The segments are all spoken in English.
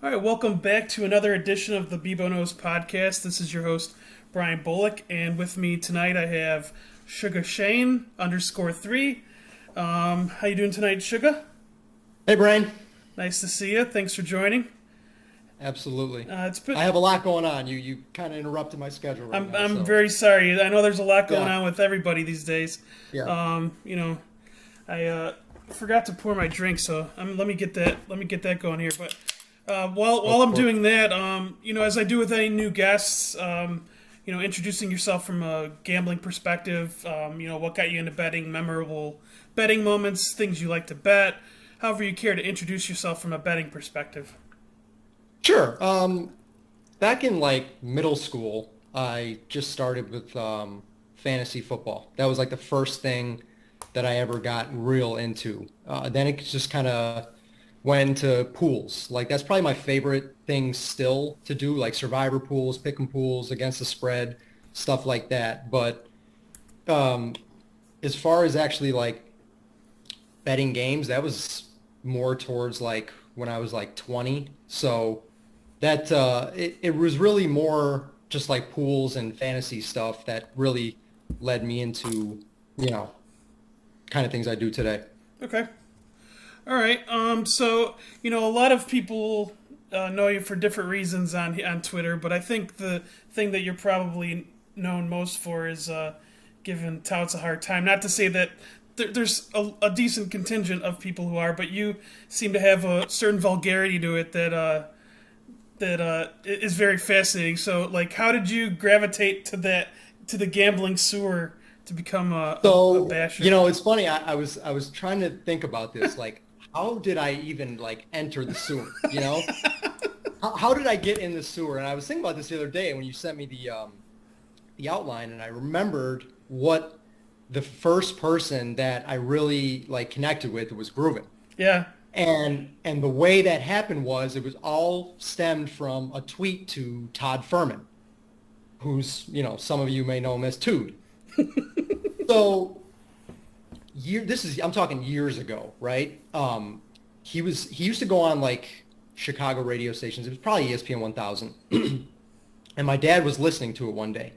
All right, welcome back to another edition of the Bebonos podcast. This is your host, Brian Bullock, and with me tonight I have SugaShayne _3. How you doing tonight, Suga? Hey, Brian. Nice to see you. Thanks for joining. Absolutely. It's been. I have a lot going on. You kind of interrupted my schedule right now. I'm So very sorry. I know there's a lot going yeah, on with everybody these days. yeah. I forgot to pour my drink, so let me get that. Let me get that going here. But while I'm doing that, as I do with any new guests, introducing yourself from a gambling perspective. What got you into betting, memorable betting moments, things you like to bet. However you care to introduce yourself from a betting perspective. Sure. Back in like middle school, I just started with fantasy football. That was like the first thing that I ever got real into. Then it just kind of went to pools. Like that's probably my favorite thing still to do, like survivor pools, pick 'em pools against the spread, stuff like that. But as far as actually like betting games, that was more towards like when I was like 20. So that it was really more just like pools and fantasy stuff that really led me into, kind of things I do today. Okay. All right. A lot of people know you for different reasons on Twitter, but I think the thing that you're probably known most for is giving touts a hard time. Not to say that there's a decent contingent of people who are, but you seem to have a certain vulgarity to it that is very fascinating. So, like, how did you gravitate to the gambling sewer to become a basher? It's funny. I was trying to think about this. Like, how did I even like enter the sewer? How did I get in the sewer? And I was thinking about this the other day when you sent me the outline, and I remembered what the first person that I really like connected with was Groovin. Yeah. And the way that happened was it was all stemmed from a tweet to Todd Furman, who's, some of you may know him as Toot. So I'm talking years ago, right? He used to go on like Chicago radio stations. It was probably ESPN 1000. And my dad was listening to it one day.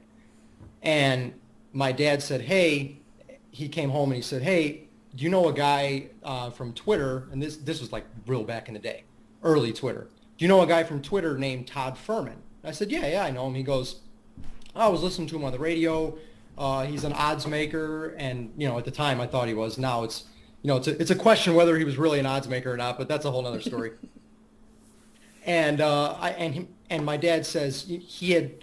And my dad said, hey, he came home and he said, hey, do you know a guy from Twitter? And this was like real back in the day, early Twitter. Do you know a guy from Twitter named Todd Furman? And I said, yeah, I know him. He goes, I was listening to him on the radio. He's an odds maker. And, at the time I thought he was. Now it's a question whether he was really an odds maker or not, but that's a whole other story. And my dad says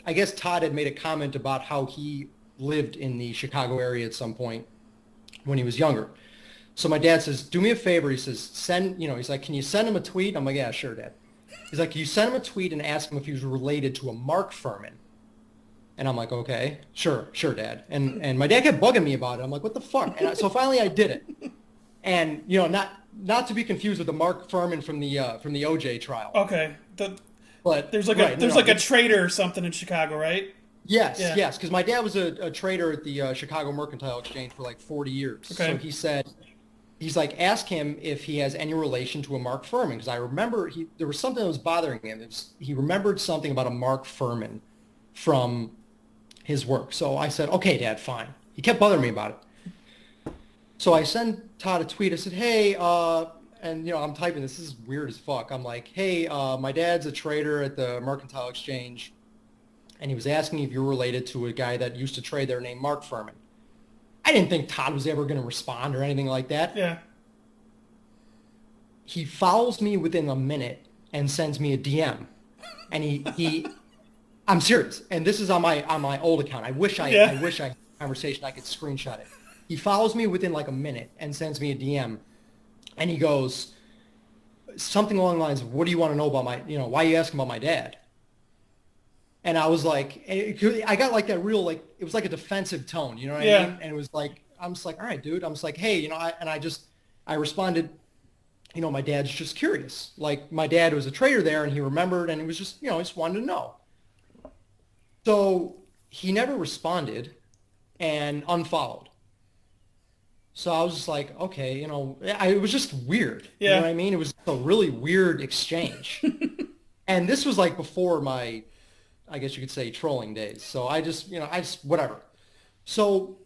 I guess Todd had made a comment about how he lived in the Chicago area at some point when he was younger. So my dad says, do me a favor. He says, he's like, can you send him a tweet? I'm like, yeah, sure, Dad. He's like, can you send him a tweet and ask him if he was related to a Mark Furman? And I'm like, okay, sure, Dad. And my dad kept bugging me about it. I'm like, what the fuck? And so finally I did it. And, not to be confused with the Mark Furman from the OJ trial. Okay. But there's like a trader or something in Chicago, right? Yes, Yeah. yes, because my dad was a trader at the Chicago Mercantile Exchange for like 40 years. Okay. So he said, he's like, ask him if he has any relation to a Mark Furman, because I remember there was something that was bothering him. He remembered something about a Mark Furman from his work. So I said, okay, Dad, fine. He kept bothering me about it. So I sent Todd a tweet. I said, hey, and I'm typing this. This is weird as fuck. I'm like, hey, my dad's a trader at the Mercantile Exchange. And he was asking if you're related to a guy that used to trade there named Mark Furman. I didn't think Todd was ever going to respond or anything like that. Yeah. He follows me within a minute and sends me a DM. And he I'm serious. And this is on my old account. I wish I had a conversation I could screenshot it. He follows me within like a minute and sends me a DM. And he goes something along the lines of, what do you want to know about why are you asking about my dad? And I was like, I got like that real, like, it was like a defensive tone, you know what I mean? And it was like, I'm just like, all right, dude. I'm just like, hey, I responded, my dad's just curious. Like, my dad was a trader there and he remembered and he was just, he just wanted to know. So he never responded and unfollowed. So I was just like, okay, it was just weird. Yeah. You know what I mean? It was a really weird exchange. And this was like before my, I guess you could say, trolling days. So I just whatever. So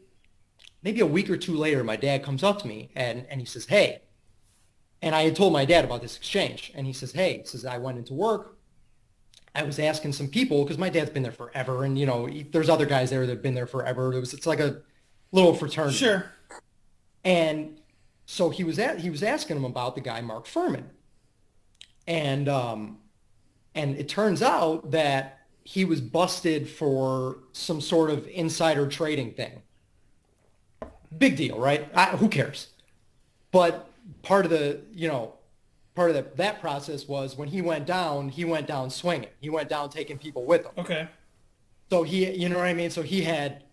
maybe a week or two later, my dad comes up to me and he says, "Hey," and I had told my dad about this exchange, and he says, "Hey," says, "I went into work. I was asking some people because my dad's been there forever, and there's other guys there that've been there forever. It's like a little fraternity." Sure. And so he was asking him about the guy Mark Furman, and it turns out that he was busted for some sort of insider trading thing. Big deal, right? Who cares? But part of that process was when he went down swinging. He went down taking people with him. Okay. So you know what I mean? So he had,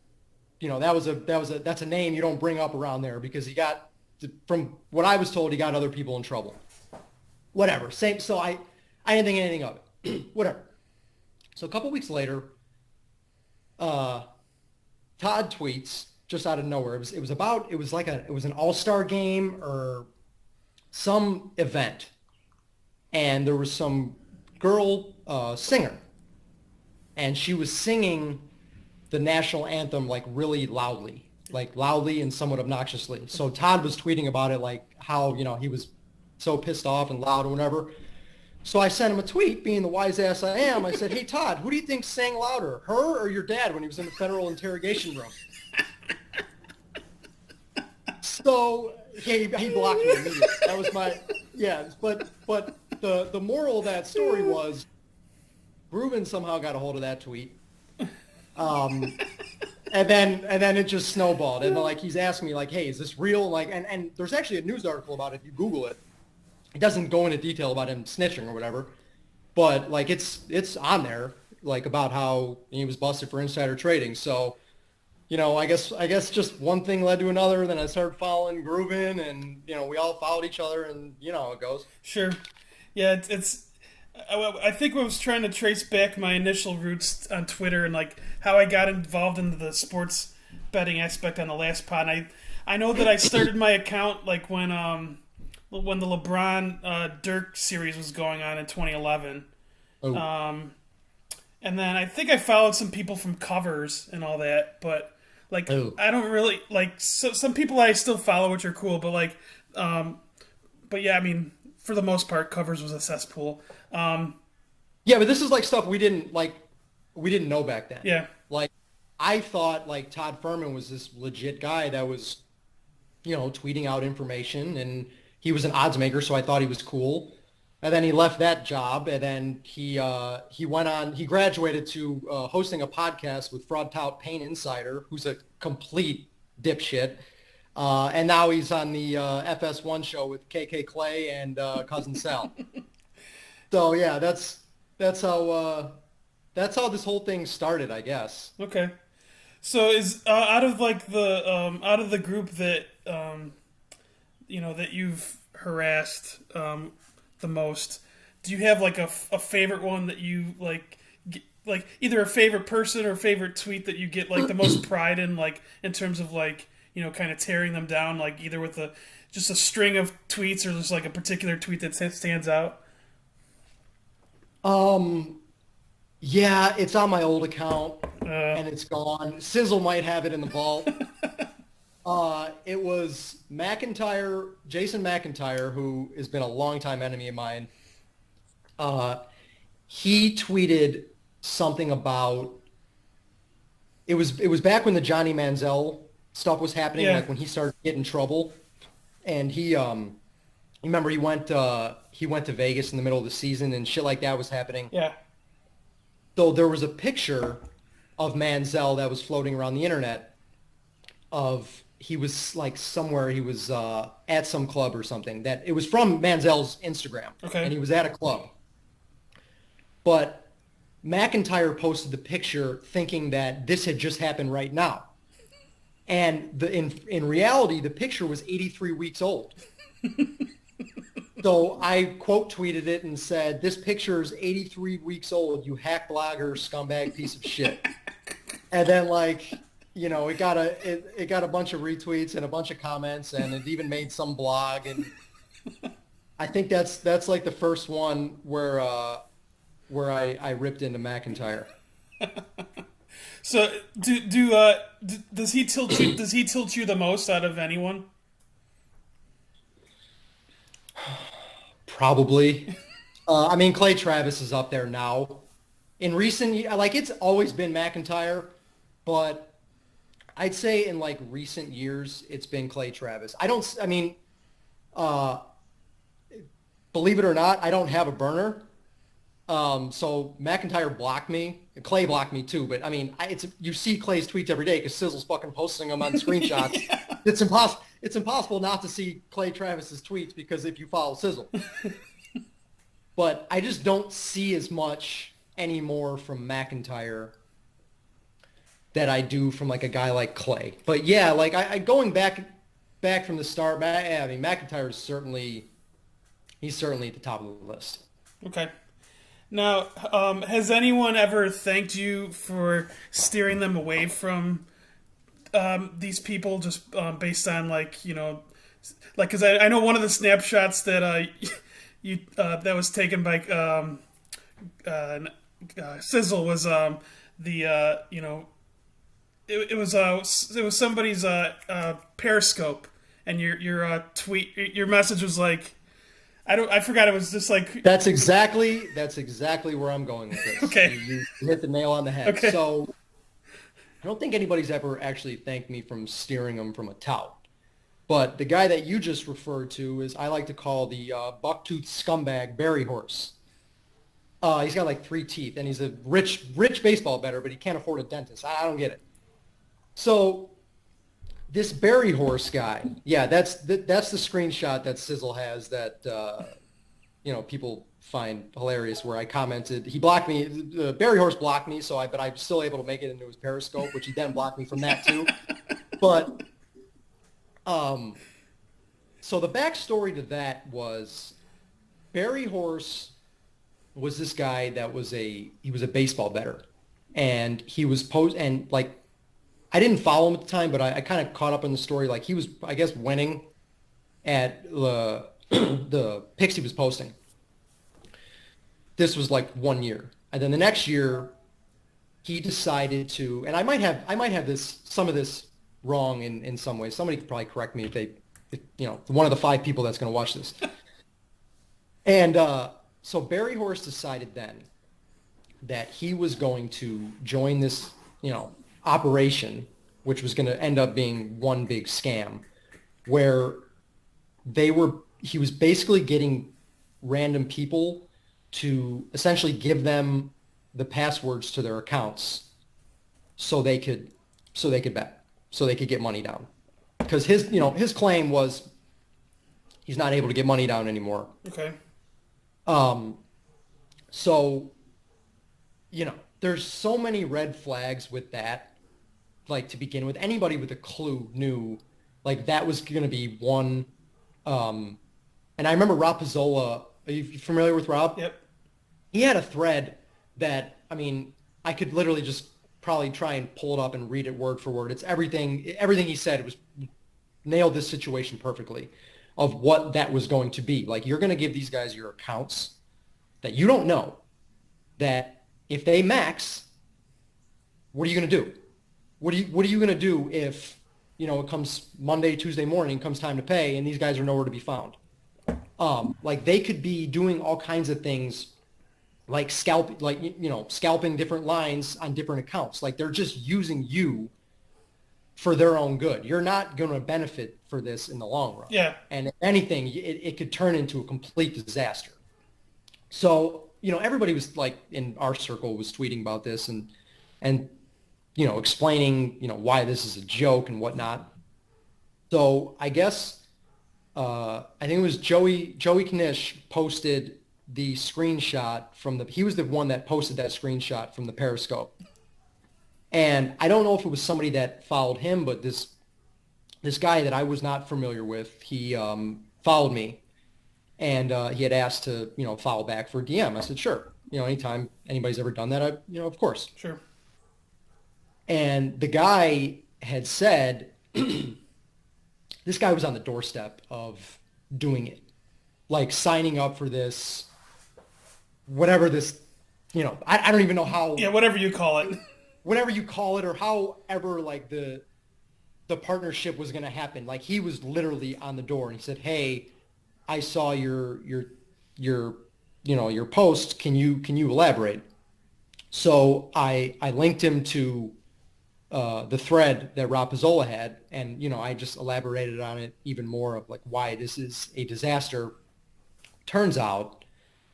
that's a name you don't bring up around there because from what I was told, he got other people in trouble. Whatever. Same. So I didn't think anything of it. Whatever. So a couple weeks later, Todd tweets just out of nowhere. It was an all-star game or some event, and there was some girl singer, and she was singing the national anthem like really loudly, and somewhat obnoxiously. So Todd was tweeting about it, like how he was so pissed off and loud or whatever. So I sent him a tweet, being the wise ass I am. I said, "Hey Todd, who do you think sang louder, her or your dad when he was in the federal interrogation room?" So he blocked me immediately. That was but the moral of that story was Reuben somehow got a hold of that tweet. And then it just snowballed. And like he's asking me like, "Hey, is this real?" Like and there's actually a news article about it if you Google it. It doesn't go into detail about him snitching or whatever, but like it's on there, like about how he was busted for insider trading. So, I guess just one thing led to another. Then I started following Grubin, and we all followed each other, and how it goes. Sure. Yeah, I think I was trying to trace back my initial roots on Twitter and like how I got involved in the sports betting aspect on the last pod. I know that I started my account like when the LeBron Dirk series was going on in 2011. Oh. And then I think I followed some people from Covers and all that, but like I don't really like some people I still follow, which are cool, but like but yeah, I mean for the most part Covers was a cesspool. Yeah, but this is like stuff we didn't know back then. Yeah. Like I thought like Todd Furman was this legit guy that was tweeting out information, and he was an odds maker, so I thought he was cool. And then he left that job, and then he graduated to hosting a podcast with fraud tout Payne Insider, who's a complete dipshit. And now he's on the FS1 show with KK Clay and Cousin Sal. So yeah, that's how this whole thing started, I guess. Okay. So is out of the group that that you've harassed the most, do you have like a favorite one that you like either a favorite person or favorite tweet that you get like the most pride in, like in terms of like kind of tearing them down, like either with just a string of tweets or just like a particular tweet that stands out? Yeah, it's on my old account and it's gone. Sizzle might have it in the vault. It was Jason McIntyre, who has been a longtime enemy of mine. He tweeted something about it was back when the Johnny Manziel stuff was happening, like when he started getting in trouble, and he remember he went to Vegas in the middle of the season and shit like that was happening. Yeah. So there was a picture of Manziel that was floating around the internet of he was like somewhere, he was at some club or something, that it was from Manziel's Instagram. Okay. And he was at a club. But McIntyre posted the picture thinking that this had just happened right now. And in reality, the picture was 83 weeks old. So I quote tweeted it and said, "This picture is 83 weeks old, you hack blogger, scumbag piece of shit." And then it got a bunch of retweets and a bunch of comments, and it even made some blog. And I think that's like the first one where where I ripped into McIntyre. So does he tilt you? Does he tilt you the most out of anyone? Probably. I mean, Clay Travis is up there now. In recent, like it's always been McIntyre, but I'd say in like recent years, it's been Clay Travis. I mean, uh, believe it or not, I don't have a burner. So McIntyre blocked me. Clay blocked me too. But I mean, you see Clay's tweets every day because Sizzle's fucking posting them on screenshots. Yeah. It's impossible. It's impossible not to see Clay Travis's tweets because if you follow Sizzle. But I just don't see as much anymore from McIntyre that I do from like a guy like Clay. But yeah, like I going back from the start. I mean, McIntyre is he's certainly at the top of the list. Okay. Now, has anyone ever thanked you for steering them away from these people just based on like because I know one of the snapshots that that was taken by Sizzle was it was somebody's Periscope, and your tweet, your message was like, I forgot, it was just like That's exactly where I'm going with this. Okay. You hit the nail on the head. Okay. So I don't think anybody's ever actually thanked me from steering them from a tout. But the guy that you just referred to is I like to call the bucktooth scumbag Barry Horse. He's got like 3 teeth, and he's a rich baseball bettor, but he can't afford a dentist. I don't get it. So this Barry Horse guy, yeah, that's the screenshot that Sizzle has that people find hilarious. Where I commented, he blocked me. Barry Horse blocked me, but I'm still able to make it into his Periscope, which he then blocked me from that too. But so the backstory to that was Barry Horse was this guy that he was a baseball bettor, and he was and like I didn't follow him at the time, but I kind of caught up in the story. Like he was, I guess, winning at the picks he was posting. This was like 1 year, and then the next year he decided to, and I might have some of this wrong in some ways. Somebody could probably correct me if one of the 5 people that's going to watch this. And so Barry Horse decided then that he was going to join this, operation, which was going to end up being one big scam, where he was basically getting random people to essentially give them the passwords to their accounts so they could bet, so they could get money down. Because his claim was he's not able to get money down anymore. okay. So, there's so many red flags with that. Like, to begin with, anybody with a clue knew, like, that was going to be one. And I remember Rob Pizzola. Are you familiar with Rob? Yep. He had a thread that, I mean, I could literally just probably try and pull it up and read it word for word. It's everything he said. It was nailed this situation perfectly of what that was going to be. Like, you're going to give these guys your accounts that you don't know, that if they max, what are you going to do? What are you going to do if, it comes Monday, Tuesday morning, comes time to pay, and these guys are nowhere to be found? Like, they could be doing all kinds of things, like scalping different lines on different accounts. Like, they're just using you for their own good. You're not going to benefit for this in the long run. Yeah. And if anything, it could turn into a complete disaster. So, everybody was like in our circle was tweeting about this and explaining, why this is a joke and whatnot. So I guess, I think it was Joey Knish posted the screenshot he was the one that posted that screenshot from the Periscope. And I don't know if it was somebody that followed him, but this guy that I was not familiar with, he followed me, and he had asked to follow back for a DM. I said sure. Anytime anybody's ever done that, of course. Sure. And the guy had said this guy was on the doorstep of doing it, like signing up for this, whatever this I don't even know how, Yeah, whatever you call it. whatever you call it, or however like the partnership was going to happen. Like he was literally on the door and he said, "Hey, I saw your your post. Can you elaborate?" So I linked him to the thread that Rob Pizzola had, and I just elaborated on it even more of like why this is a disaster. Turns out,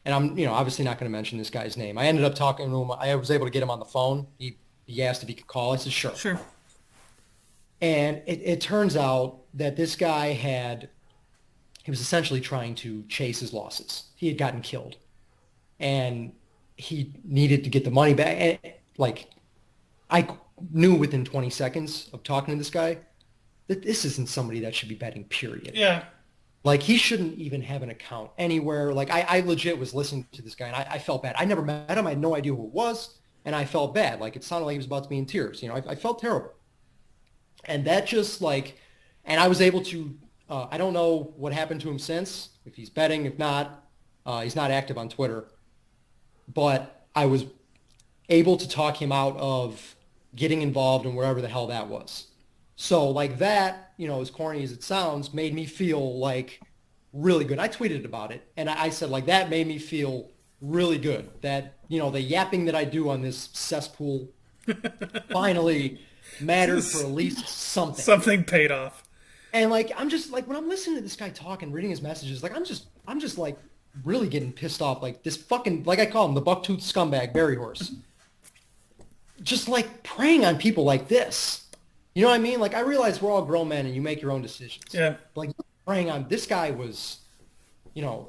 and I'm obviously not going to mention this guy's name. I ended up talking to him. I was able to get him on the phone. He asked if he could call. I said sure. Sure. And it turns out that this guy he was essentially trying to chase his losses. He had gotten killed, and he needed to get the money back. And like I knew within 20 seconds of talking to this guy that this isn't somebody that should be betting, period. Yeah. Like he shouldn't even have an account anywhere. Like I legit was listening to this guy and I felt bad. I never met him. I had no idea who it was. And I felt bad. Like it sounded like he was about to be in tears. I felt terrible. And that just like, and I was able to, I don't know what happened to him since, if he's betting, if not, he's not active on Twitter. But I was able to talk him out of getting involved in wherever the hell that was. So like that, as corny as it sounds, made me feel like really good. I tweeted about it and I said like that made me feel really good that, the yapping that I do on this cesspool finally mattered for at least something. Something paid off. And like, I'm just like, when I'm listening to this guy talk and reading his messages, like, I'm just like really getting pissed off. Like this fucking, like I call him the bucktooth scumbag, Barry Horse. Just like preying on people like this. You know what I mean? Like I realize we're all grown men and you make your own decisions. Yeah. Like preying on this guy was,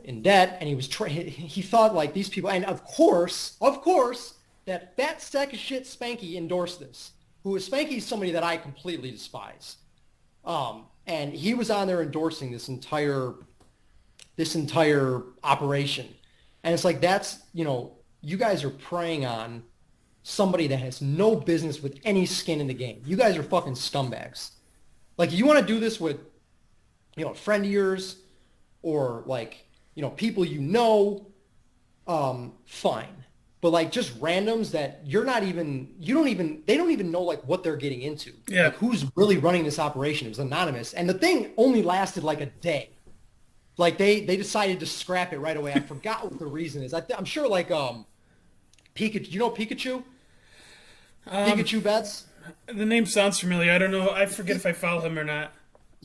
in debt, and he was he thought like these people, and of course, that fat sack of shit Spanky endorsed this. Who is Spanky is somebody that I completely despise. And he was on there endorsing this entire operation. And it's like, that's, you guys are preying on somebody that has no business with any skin in the game. You guys are fucking scumbags. Like, you want to do this with, a friend of yours or like, people fine. But like just randoms that they don't even know like what they're getting into. Yeah. Like who's really running this operation. It was anonymous. And the thing only lasted like a day. Like they decided to scrap it right away. I forgot what the reason is. I'm sure like Pikachu, Pikachu? Pikachu bets? The name sounds familiar. I don't know. I forget if I follow him or not.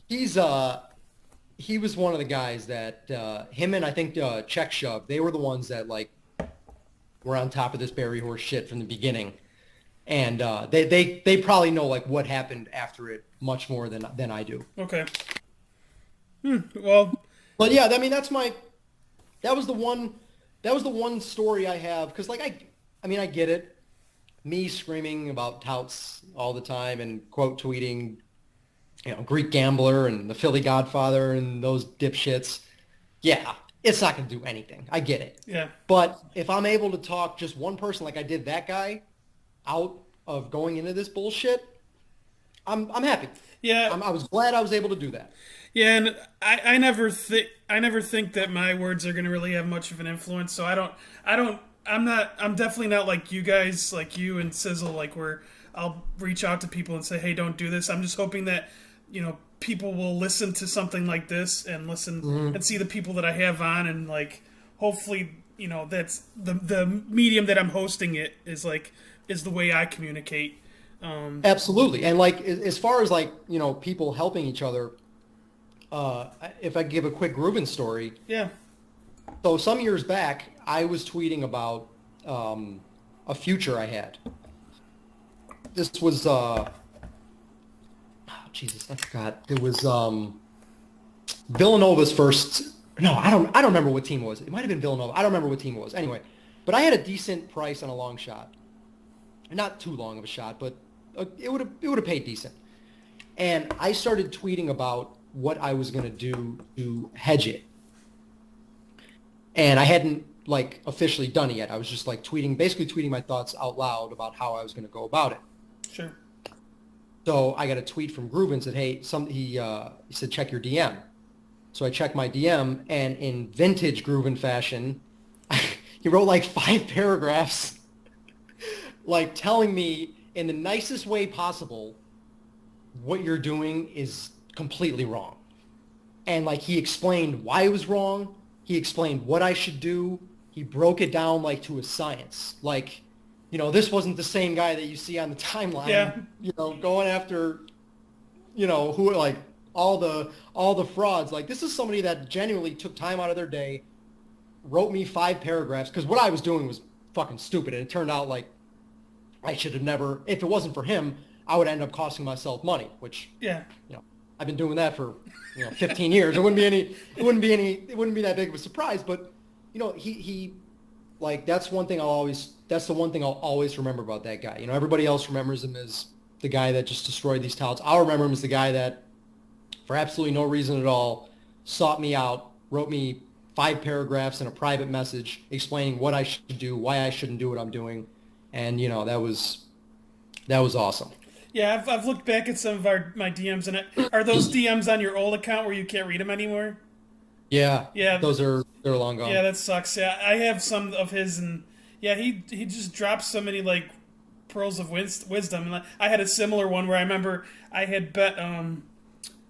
He was one of the guys that him and I think Check Shove, they were the ones that like were on top of this Barry Horse shit from the beginning. And they probably know like what happened after it much more than I do. Okay. Well, but yeah, I mean that was the one story I have, because like I get it. Me screaming about touts all the time and quote tweeting, Greek Gambler and the Philly Godfather and those dipshits. Yeah, it's not going to do anything. I get it. Yeah. But if I'm able to talk just one person like I did that guy out of going into this bullshit, I'm happy. Yeah. I was glad I was able to do that. Yeah, and I never think that my words are going to really have much of an influence. So I'm definitely not like you guys, like you and Sizzle, like where I'll reach out to people and say, hey, don't do this. I'm just hoping that, people will listen to something like this and listen and see the people that I have on, and like hopefully, that's the medium that I'm hosting it is the way I communicate. Absolutely. And like as far as like, people helping each other, if I give a quick Reuben story. Yeah. So some years back, I was tweeting about a future I had. This was Jesus, I forgot. It was Villanova's first. No, I don't remember what team it was. It might have been Villanova. I don't remember what team it was. Anyway, but I had a decent price on a long shot. Not too long of a shot, but it would have paid decent. And I started tweeting about what I was going to do to hedge it. And I hadn't like officially done it yet. I was just like basically tweeting my thoughts out loud about how I was going to go about it. Sure. So I got a tweet from Groove and said, hey, he said, check your DM. So I checked my DM, and in vintage Groove fashion, he wrote like 5 paragraphs like telling me in the nicest way possible what you're doing is completely wrong. And like he explained why it was wrong. He explained what I should do. He broke it down like to a science. Like, this wasn't the same guy that you see on the timeline, going after, who are like all the frauds. Like this is somebody that genuinely took time out of their day, wrote me 5 paragraphs because what I was doing was fucking stupid. And it turned out like I should have never, if it wasn't for him, I would end up costing myself money, which, I've been doing that for, 15 years. It wouldn't be that big of a surprise, but he like, that's the one thing I'll always remember about that guy. Everybody else remembers him as the guy that just destroyed these touts. I'll remember him as the guy that, for absolutely no reason at all, sought me out, wrote me 5 paragraphs in a private message explaining what I should do, why I shouldn't do what I'm doing. And, that was awesome. Yeah, I've looked back at some of my DMs, and are those DMs on your old account where you can't read them anymore? Yeah. Yeah. They're long gone. Yeah, that sucks. Yeah, I have some of his, and yeah, he just drops so many like pearls of wisdom. And I had a similar one where I remember I had bet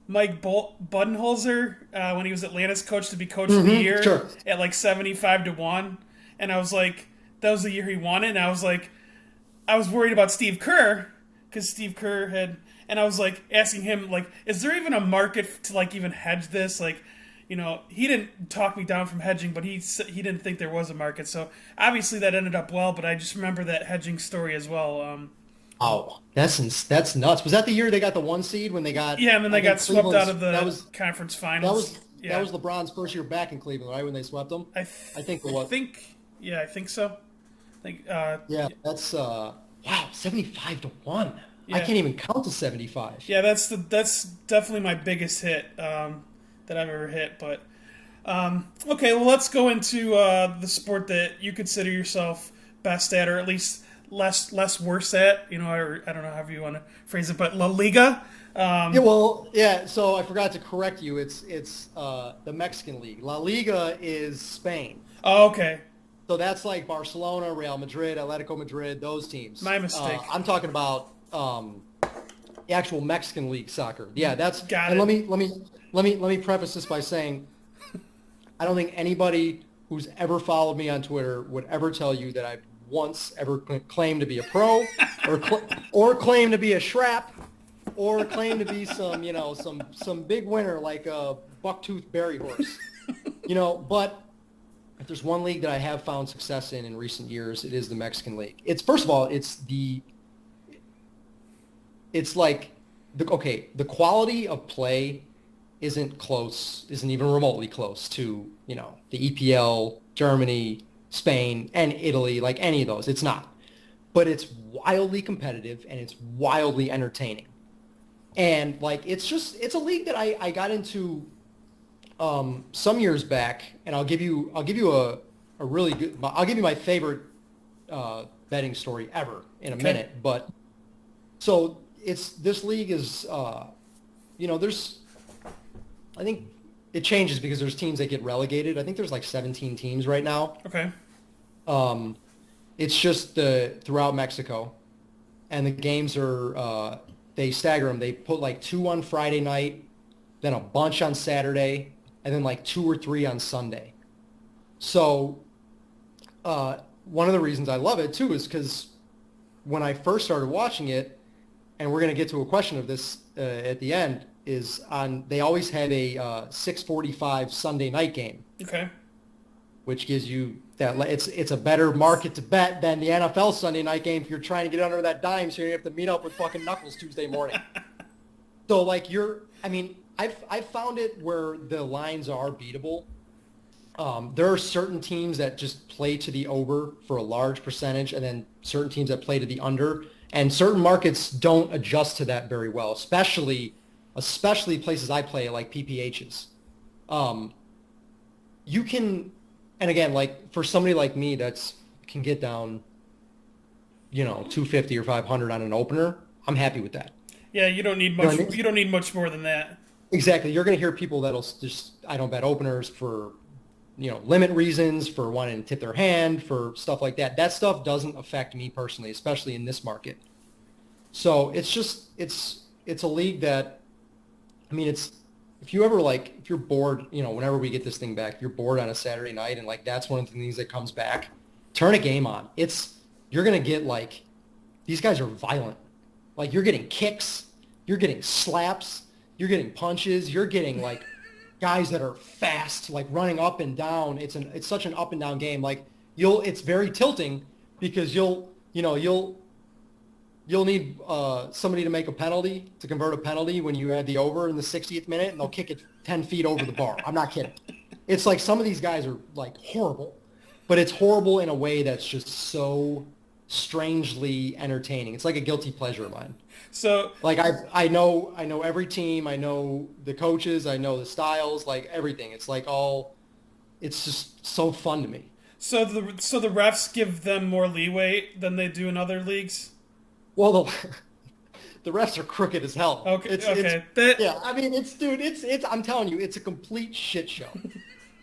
Mike Budenholzer when he was Atlanta's coach to be coach of the year at like 75-1, and I was like, that was the year he won it, and I was like, I was worried about Steve Kerr because Steve Kerr had, and I was like asking him like, is there even a market to like even hedge this? Like, he didn't talk me down from hedging, but he didn't think there was a market. So obviously that ended up well, but I just remember that hedging story as well. Oh, that's nuts. Was that the year they got the 1 seed when they got? Yeah, and then they got swept out of the conference finals. That was LeBron's first year back in Cleveland, right? When they swept them. I think it was. I think so. Yeah, that's wow, 75-1. Yeah. I can't even count to 75. Yeah, that's definitely my biggest hit that I've ever hit. But okay, well, let's go into the sport that you consider yourself best at, or at least less worse at. Or I don't know how you want to phrase it, but La Liga. So I forgot to correct you. It's the Mexican league. La Liga is Spain. Oh, okay. So that's like Barcelona, Real Madrid, Atletico Madrid, those teams. My mistake. I'm talking about the actual Mexican league soccer. Yeah, that's. Got and it. Let me preface this by saying, I don't think anybody who's ever followed me on Twitter would ever tell you that I've once ever claimed to be a pro, or claim to be a shrap, or claim to be some big winner like a bucktooth berry horse. But if there's one league that I have found success in recent years, it is the Mexican league. It's first of all, the quality of play isn't even remotely close to, the EPL, Germany, Spain, and Italy, like any of those. It's not. But it's wildly competitive and it's wildly entertaining. And like it's a league that I got into some years back, and I'll give you a really good. I'll give you my favorite betting story ever in a minute. But so this league is there's, I think it changes because there's teams that get relegated. I think there's like 17 teams right now. Okay. It's just throughout Mexico, and the games are they stagger them. They put like 2 on Friday night, then a bunch on Saturday, and then like 2 or 3 on Sunday. So one of the reasons I love it too is because when I first started watching it, and we're going to get to a question of this at the end, is they always had a 6:45 Sunday night game. Okay. Which gives you that it's a better market to bet than the NFL Sunday night game if you're trying to get under that dime, so you have to meet up with fucking Knuckles Tuesday morning. So like I've found it where the lines are beatable. There are certain teams that just play to the over for a large percentage, and then certain teams that play to the under, and certain markets don't adjust to that very well, especially places I play like PPHs. You can, and again, like for somebody like me that's can get down, 250 or 500 on an opener, I'm happy with that. Yeah, you don't need much. You know what I mean? You don't need much more than that. Exactly. You're going to hear people that'll just, I don't bet openers for limit reasons, for wanting to tip their hand, for stuff like that. That stuff doesn't affect me personally, especially in this market. So it's a league that, I mean, if you're bored, whenever we get this thing back, if you're bored on a Saturday night and like that's one of the things that comes back, turn a game on. You're going to get like, these guys are violent. Like you're getting kicks, you're getting slaps, you're getting punches, you're getting like guys that are fast, like running up and down. It's such an up and down game. Like it's very tilting because you'll need somebody to make a penalty, to convert a penalty when you add the over in the 60th minute, and they'll kick it 10 feet over the bar. I'm not kidding. It's like some of these guys are like horrible, but it's horrible in a way that's just so strangely entertaining. It's like a guilty pleasure of mine. So like I know every team, I know the coaches, I know the styles, like everything. It's like it's just so fun to me. So the refs give them more leeway than they do in other leagues? Well, the refs are crooked as hell. Okay. Yeah, I mean, I'm telling you, it's a complete shit show.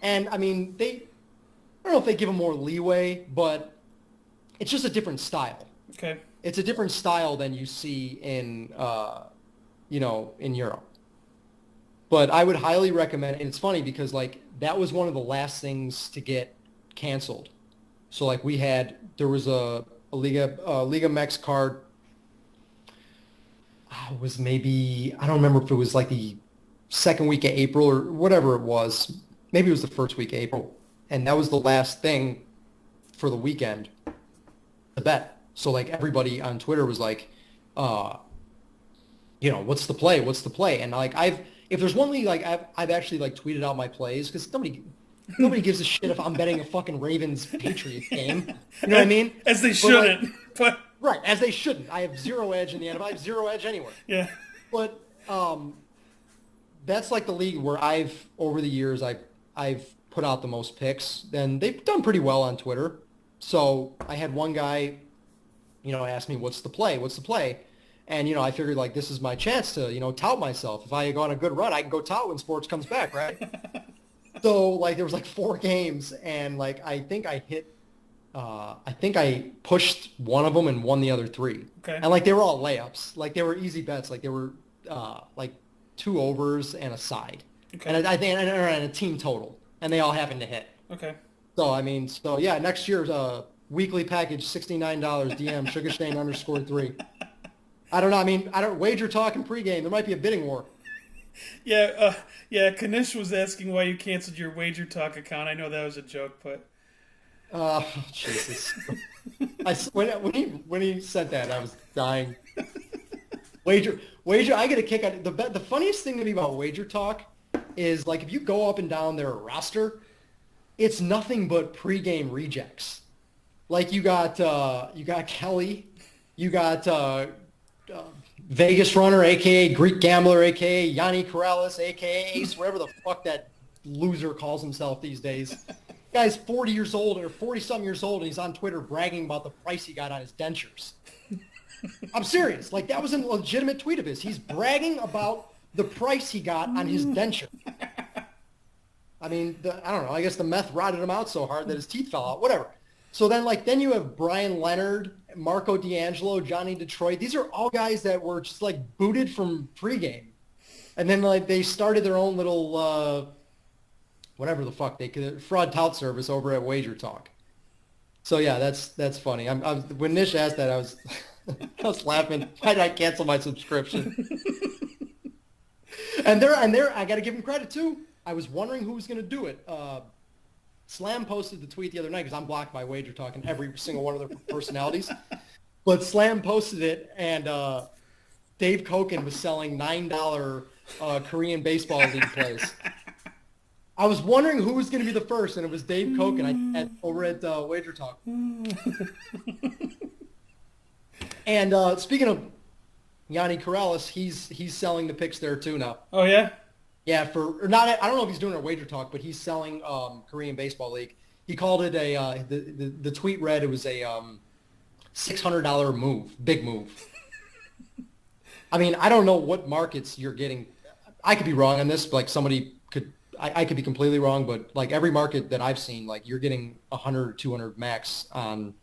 And I mean, I don't know if they give them more leeway, but it's just a different style. Okay. It's a different style than you see in Europe. But I would highly recommend, and it's funny because like that was one of the last things to get canceled. So like there was a Liga MX card. It was maybe, I don't remember if it was like the second week of April or whatever it was. Maybe it was the first week of April. And that was the last thing for the weekend to bet. So like everybody on Twitter was like, what's the play? What's the play? And like if there's one league, like I've actually like tweeted out my plays because nobody gives a shit if I'm betting a fucking Ravens Patriots game. You know what I mean? As they shouldn't. But right, as they shouldn't. I have zero edge in the NFL. I have zero edge anywhere. Yeah. But that's like the league where over the years, I've put out the most picks. And they've done pretty well on Twitter. So I had one guy, ask me, what's the play? What's the play? And, I figured like this is my chance to, tout myself. If I go on a good run, I can go tout when sports comes back, right? So like there was like 4 games and like I think I pushed one of them and won the other 3. Okay. And like they were all layups. Like they were easy bets. Like they were like 2 overs and a side. Okay. And I think and a team total. And they all happened to hit. Okay. So yeah, next year's weekly package, $69 DM SugaShayne _3. I don't know. I mean, I don't wager talk and pregame. There might be a bidding war. Yeah. Kanish was asking why you canceled your wager talk account. I know that was a joke, but. Jesus. When he said that, I was dying. Wager. I get a kick out of it. The funniest thing to me about wager talk is like if you go up and down their roster, it's nothing but pregame rejects. Like you got Kelly, you got Vegas Runner, aka Greek Gambler, aka Yanni Corrales, aka Ace, whatever the fuck that loser calls himself these days. Guy's 40 years old or 40-something years old, and he's on Twitter bragging about the price he got on his dentures. I'm serious. Like, that was a legitimate tweet of his. He's bragging about the price he got on his denture. I mean, I don't know. I guess the meth rotted him out so hard that his teeth fell out. Whatever. So then you have Brian Leonard, Marco D'Angelo, Johnny Detroit. These are all guys that were just, like, booted from pregame. And then, like, they started their own little... whatever the fuck they could, fraud tout service over at Wager Talk. So yeah, that's funny. When Nish asked that, I was laughing. Why did I cancel my subscription? and I got to give him credit too. I was wondering who was going to do it. Slam posted the tweet the other night because I'm blocked by Wager Talk and every single one of their personalities. But Slam posted it, and Dave Koken was selling $9 Korean baseball league plays. I was wondering who was going to be the first, and it was Dave Koken over at Wager Talk. And speaking of Yanni Corrales, he's selling the picks there too now. Oh yeah. Yeah, I don't know if he's doing it at Wager Talk, but he's selling Korean Baseball League. He called it the tweet read it was a $600 move, big move. I mean, I don't know what markets you're getting. I could be wrong on this, like somebody could I could be completely wrong, but like every market that I've seen, like you're getting 100 or 200 max on,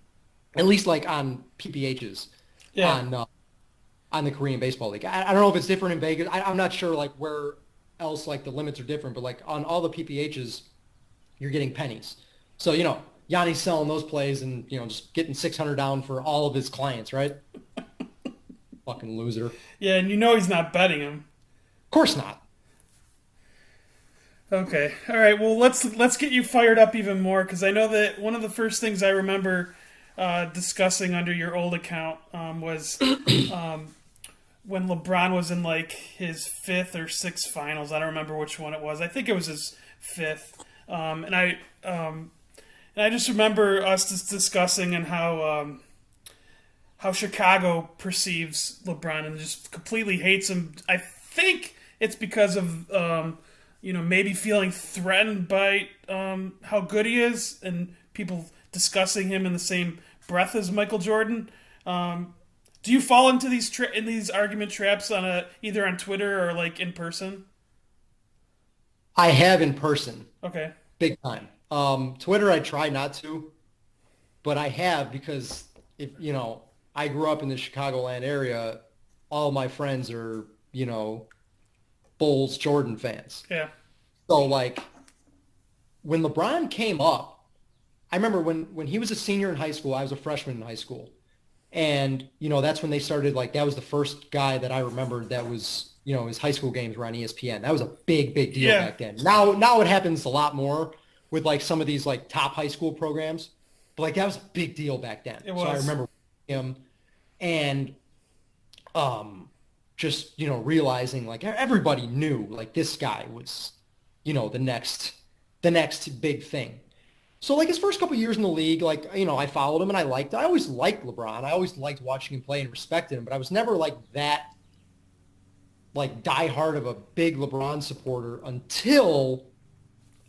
at least like on PPHs Yeah. on on the Korean Baseball League. I don't know if it's different in Vegas. I'm not sure like where else like the limits are different, but like on all the PPHs, you're getting pennies. So, Yanni's selling those plays and, just getting 600 down for all of his clients, right? Fucking loser. Of Yeah, and he's not betting him. course not. Okay. All right. Well, let's get you fired up even more because I know that one of the first things I remember discussing under your old account was when LeBron was in like his fifth or sixth finals. I don't remember which one it was. I think it was his fifth. And I just remember us just discussing and how Chicago perceives LeBron and just completely hates him. I think it's because of maybe feeling threatened by how good he is and people discussing him in the same breath as Michael Jordan. Do you fall into these argument traps either on Twitter or like in person? I have in person, Okay. big time. Twitter, I try not to, but I have because I grew up in the Chicagoland area. All my friends are, Bulls Jordan fans. Yeah. So like when LeBron came up, I remember when he was a senior in high school, I was a freshman in high school. And, that's when they started, like, that was the first guy that I remembered that was, his high school games were on ESPN. That was a big, big deal back then. Now it happens a lot more with, like, some of these, like, top high school programs. But, like, that was a big deal back then. It was. So I remember him and just, realizing, like, everybody knew, like, this guy was, the next big thing. So like his first couple years in the league, like, I followed him and I always liked LeBron. I always liked watching him play and respected him, but I was never like that, like diehard of a big LeBron supporter until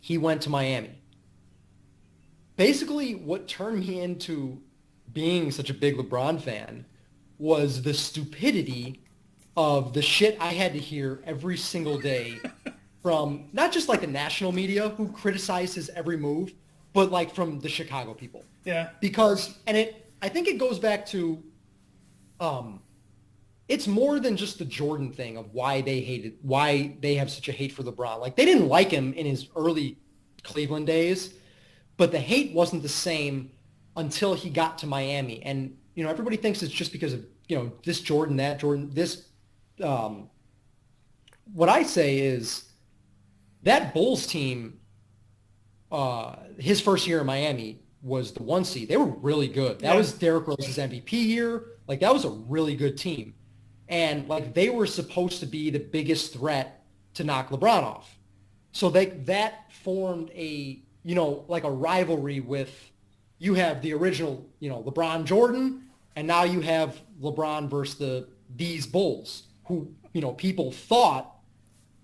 he went to Miami. Basically, what turned me into being such a big LeBron fan was the stupidity of the shit I had to hear every single day from not just like the national media who criticized his every move, but like from the Chicago people. Yeah. Because, I think it goes back to, it's more than just the Jordan thing of why they have such a hate for LeBron. Like they didn't like him in his early Cleveland days, but the hate wasn't the same until he got to Miami. And, everybody thinks it's just because of, this Jordan, that Jordan, this, what I say is that Bulls team, his first year in Miami was the 1 seed. They were really good. That was Derrick Rose's MVP year. Like that was a really good team. And like they were supposed to be the biggest threat to knock LeBron off. So that formed a, like a rivalry with, you have the original, LeBron Jordan, and now you have LeBron versus these Bulls who, people thought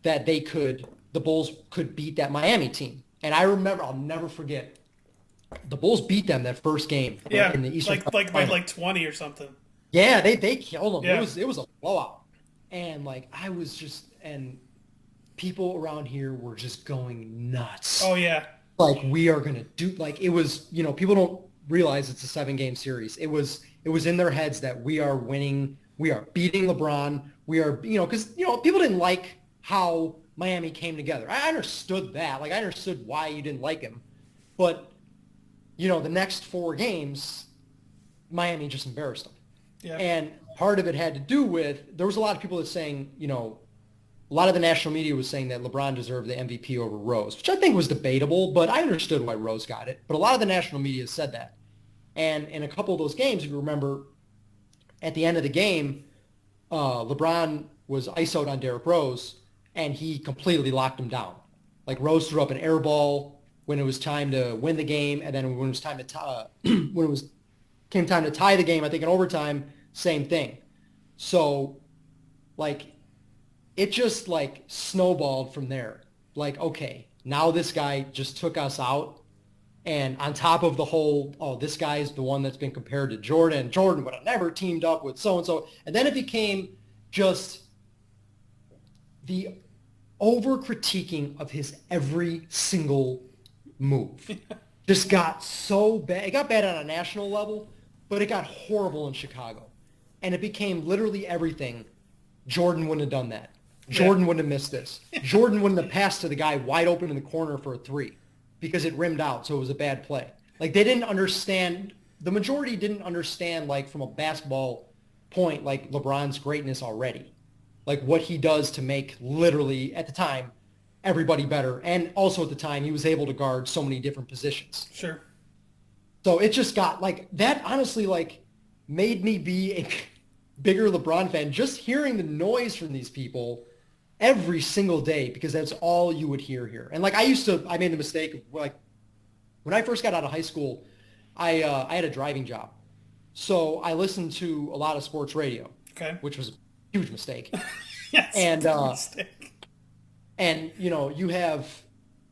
that the Bulls could beat that Miami team. And I remember, I'll never forget, the Bulls beat them that first game in the Eastern like by like 20 or something. Yeah, they killed them. Yeah. It was a blowout. And like I was just, and people around here were just going nuts. Oh yeah. Like we are gonna do, like it was, people don't realize it's a 7-game series. It was in their heads that we are winning, we are beating LeBron, we are, because people didn't like how Miami came together. I understood that. Like I understood why you didn't like him. But, the next 4 games, Miami just embarrassed them. Yeah. And part of it had to do with, there was a lot of people that saying, a lot of the national media was saying that LeBron deserved the MVP over Rose, which I think was debatable, but I understood why Rose got it. But a lot of the national media said that. And in a couple of those games, if you remember, at the end of the game, LeBron was ISO'd on Derrick Rose, and he completely locked him down. Like Rose threw up an air ball when it was time to win the game, and then when it was time to came time to tie the game, I think in overtime, same thing. So, like, it just like snowballed from there. Like, okay, now this guy just took us out, and on top of the whole, oh, this guy is the one that's been compared to Jordan. Jordan would have never teamed up with so and so, and then it became just the over-critiquing of his every single move. Just got so bad. It got bad on a national level, but it got horrible in Chicago. And it became literally everything. Jordan wouldn't have done that. Jordan wouldn't have missed this. Jordan wouldn't have passed to the guy wide open in the corner for a three because it rimmed out, so it was a bad play. Like, they didn't understand. The majority didn't understand, like, from a basketball point, like, LeBron's greatness already. Like, what he does to make literally, at the time, everybody better. And also at the time, he was able to guard so many different positions. Sure. So it just got, like, that honestly, like, made me be a bigger LeBron fan. Just hearing the noise from these people every single day, because that's all you would hear here. And, like, I made the mistake of, like, when I first got out of high school, I had a driving job. So I listened to a lot of sports radio, which was a huge mistake. Yes, and mistake. And, you know, you have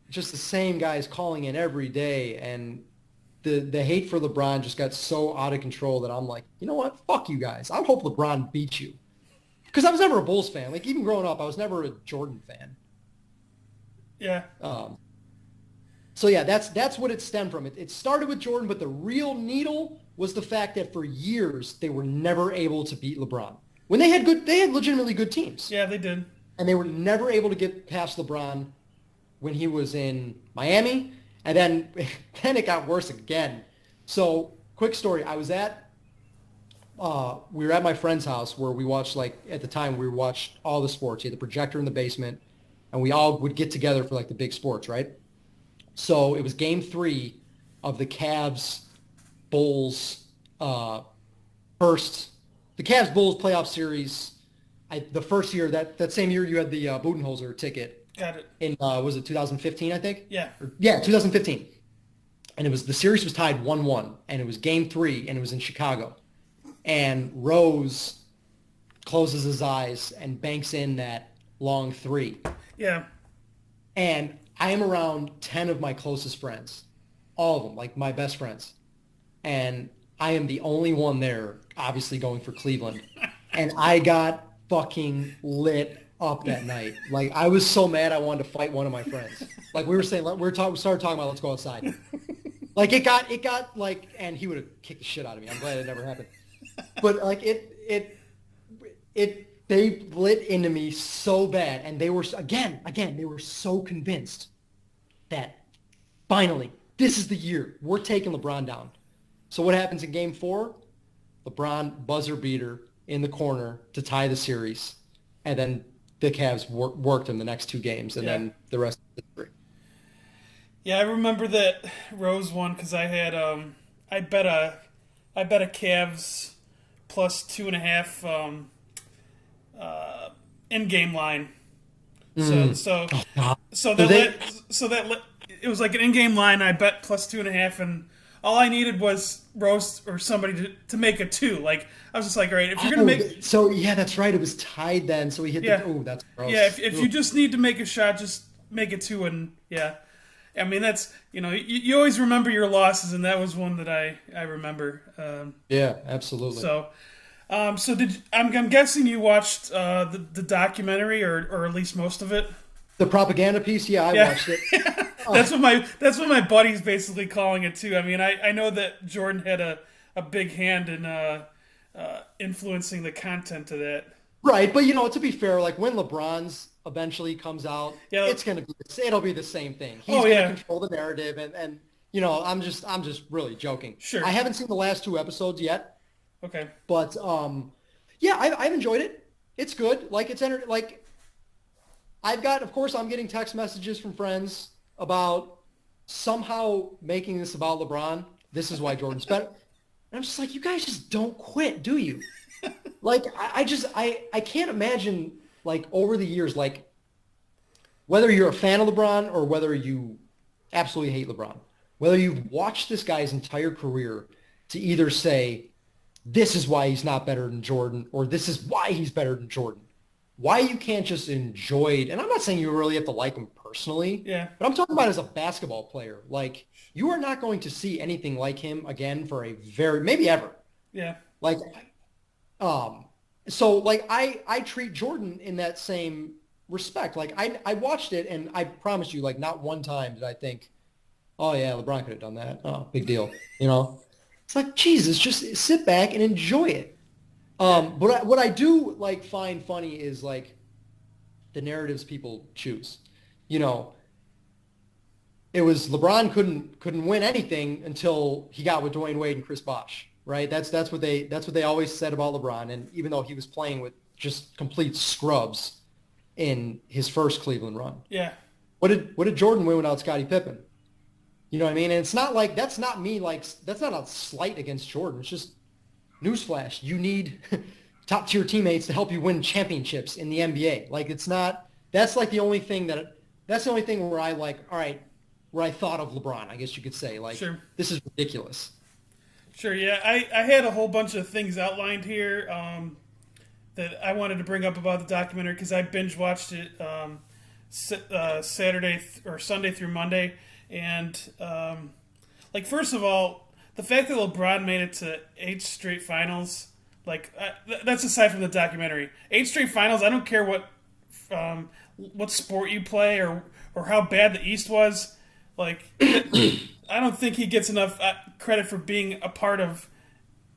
just the same guys calling in every day, and the hate for LeBron just got so out of control that I'm like, you know what? Fuck you guys. I hope LeBron beats you. Because I was never a Bulls fan. Like, even growing up, I was never a Jordan fan. Yeah. So, yeah, that's what it stemmed from. It started with Jordan, but the real needle was the fact that for years they were never able to beat LeBron. When they had legitimately good teams. Yeah, they did. And they were never able to get past LeBron when he was in Miami. And then it got worse again. So, quick story. We were at my friend's house where we watched, like, at the time, we watched all the sports. He had the projector in the basement, and we all would get together for, like, the big sports, right? So it was game 3 of the Cavs-Bulls the Cavs-Bulls playoff series. The first year, that same year you had the Budenholzer ticket. Got it. In, was it 2015, I think? Yeah. 2015. And the series was tied 1-1, and it was game 3, and it was in Chicago. And Rose closes his eyes and banks in that long 3. Yeah. And I am around 10 of my closest friends, all of them, like my best friends. And I am the only one there, obviously going for Cleveland. And I got fucking lit up that night. Like, I was so mad I wanted to fight one of my friends. Like, we started talking about, let's go outside. Like, it got like, and he would have kicked the shit out of me. I'm glad it never happened. But, like, they lit into me so bad, and they were, again, they were so convinced that finally, this is the year. We're taking LeBron down. So what happens in game 4? LeBron buzzer beater in the corner to tie the series, and then the Cavs worked him the next 2 games, and then the rest of the history. Yeah, I remember that Rose won because I had I bet a Cavs plus 2.5 in-game line. So that it was like an in-game line. I bet plus 2.5, and all I needed was Rose or somebody to make a 2. Like, I was just like, all right, if you're gonna make, so yeah, that's right. It was tied then, so he hit that's gross. Yeah, if you just need to make a shot, just make a 2, and I mean, that's, you always remember your losses, and that was one that I remember. Yeah, absolutely. So I'm guessing you watched the documentary, or at least most of it. The propaganda piece, I watched it. That's what my buddy's basically calling it too. I mean, I know that Jordan had a big hand in influencing the content of that. Right, but to be fair, like, when LeBron's eventually comes out, it'll be the same thing. He's going to control the narrative, and I'm just really joking. Sure. I haven't seen the last 2 episodes yet. Okay. But I've enjoyed it. It's good. Like, of course, I'm getting text messages from friends about somehow making this about LeBron. This is why Jordan's better. And I'm just like, you guys just don't quit, do you? Like, I can't imagine, like, over the years, like, whether you're a fan of LeBron or whether you absolutely hate LeBron, whether you've watched this guy's entire career to either say, this is why he's not better than Jordan, or this is why he's better than Jordan. Why you can't just enjoy it. And I'm not saying you really have to like him personally. Yeah. But I'm talking about as a basketball player. Like, you are not going to see anything like him again for maybe ever. Yeah. Like, so, like, I treat Jordan in that same respect. Like I watched it, and I promise you, like not one time did I think, oh yeah, LeBron could have done that. Oh, big deal. You know, it's like Jesus, just sit back and enjoy it. Yeah. But what I do like find funny is like the narratives people choose. You know, it was LeBron couldn't win anything until he got with Dwayne Wade and Chris Bosh, right? That's what they always said about LeBron. And even though he was playing with just complete scrubs in his first Cleveland run, Yeah. what did Jordan win without Scottie Pippen? You know what I mean? And it's not like that's not me like that's not a slight against Jordan. It's just newsflash. You need top tier teammates to help you win championships in the NBA. Like it's not. That's like the only thing that's the only thing where I like. All right, where I thought of LeBron. I guess you could say like Sure. this is ridiculous. Sure. Yeah. I had a whole bunch of things outlined here that I wanted to bring up about the documentary because I binge watched it Saturday or Sunday through Monday, and like first of all, the fact that LeBron made it to 8 straight finals, like that's aside from the documentary. 8 straight finals. I don't care what sport you play or how bad the East was. Like I don't think he gets enough credit for being a part of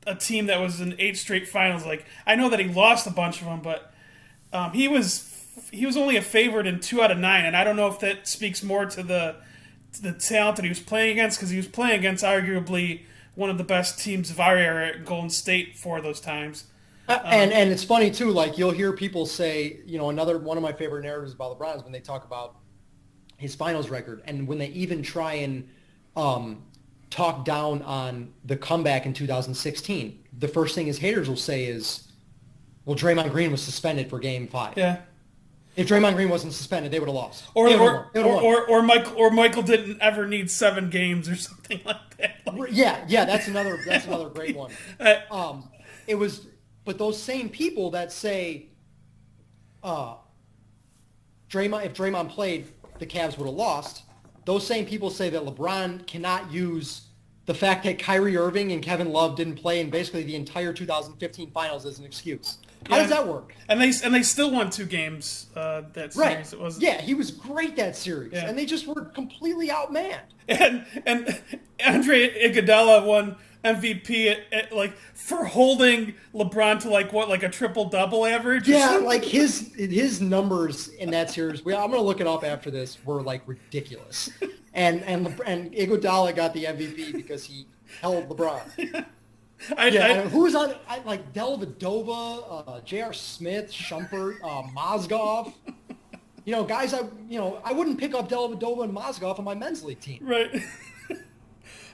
a team that was in 8 straight finals. Like I know that he lost a bunch of them, but he was only a favorite in 2 out of 9, and I don't know if that speaks more to the talent that he was playing against, because he was playing against arguably one of the best teams of our era at Golden State for those times. And it's funny too. Like you'll hear people say, you know, another one of my favorite narratives about LeBron is when they talk about his finals record, and when they even try and talk down on the comeback in 2016. The first thing his haters will say is, "Well, Draymond Green was suspended for Game 5." Yeah. If Draymond Green wasn't suspended, they would have lost. Or Michael didn't ever need 7 games or something like that. Like, yeah, that's another great one. It was, but those same people that say, if Draymond played, the Cavs would have lost. Those same people say that LeBron cannot use the fact that Kyrie Irving and Kevin Love didn't play in basically the entire 2015 finals as an excuse. How does that work? And they still won 2 games that series. Right. It was he was great that series, and they just were completely outmanned. And Andre Iguodala won MVP at for holding LeBron to like a triple-double average. Yeah, like his numbers in that series. I'm gonna look it up after this. Were like ridiculous, and Iguodala got the MVP because he held LeBron. Who was on? Like Dellavedova, J.R. Smith, Shumpert, Mozgov. You know, guys. I wouldn't pick up Dellavedova and Mozgov on my men's league team. Right.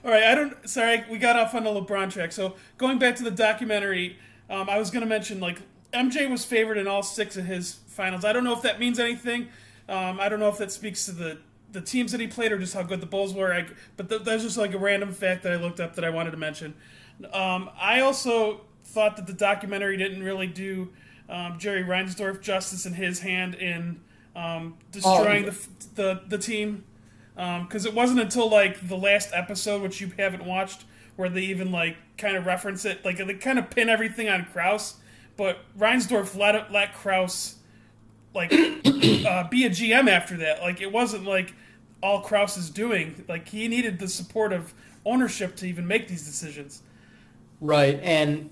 All right. Sorry, we got off on the LeBron track. So going back to the documentary, I was going to mention like MJ was favored in all 6 of his finals. I don't know if that means anything. I don't know if that speaks to the teams that he played or just how good the Bulls were. But that's just like a random fact that I looked up that I wanted to mention. I also thought that the documentary didn't really do Jerry Reinsdorf justice in his hand in destroying the team, because it wasn't until like the last episode, which you haven't watched, where they even like kind of reference it. Like they kind of pin everything on Krause, but Reinsdorf let Krause like be a GM after that. Like it wasn't like all Krause is doing. Like he needed the support of ownership to even make these decisions. Right, and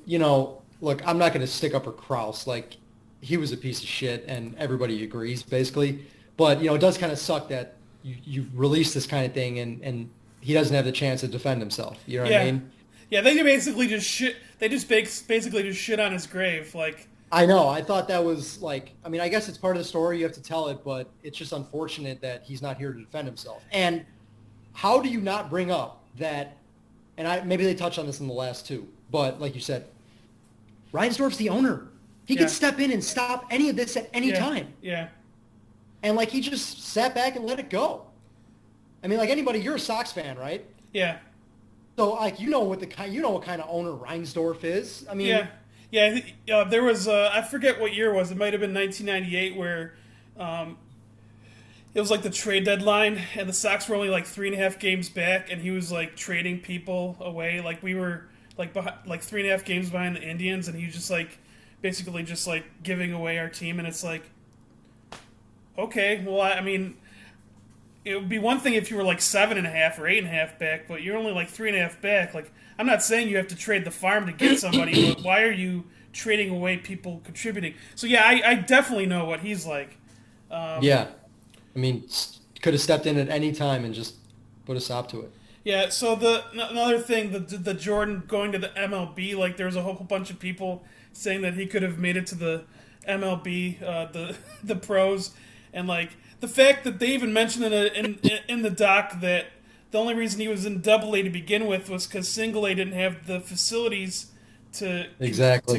look, I'm not going to stick up for Krause. Like, he was a piece of shit, and everybody agrees, basically. But it does kind of suck that you release this kind of thing, and he doesn't have the chance to defend himself. You know what I mean? Yeah, they basically just shit. They just basically just shit on his grave. Like, I know. I thought that was like. I mean, I guess it's part of the story. You have to tell it, but it's just unfortunate that he's not here to defend himself. And how do you not bring up that? And maybe they touched on this in the last 2. But like you said, Reinsdorf's the owner. He could step in and stop any of this at any time. Yeah. And like he just sat back and let it go. I mean, like anybody, you're a Sox fan, right? Yeah. So like what kind of owner Reinsdorf is. I mean, there was I forget what year it was. It might have been 1998 where it was like the trade deadline, and the Sox were only like 3.5 games back, and he was like trading people away. Like we were like 3.5 games behind the Indians, and he was just like basically just like giving away our team. And it's like, okay, well, I mean, it would be one thing if you were like 7.5 or 8.5 back, but you're only like 3.5 back. Like, I'm not saying you have to trade the farm to get somebody, but why are you trading away people contributing? So yeah, I definitely know what he's like. Yeah. I mean, could have stepped in at any time and just put a stop to it. Yeah. So another thing, the Jordan going to the MLB, like there was a whole bunch of people saying that he could have made it to the MLB, the pros, and like the fact that they even mentioned in the doc that the only reason he was in Double A to begin with was because Single A didn't have the facilities to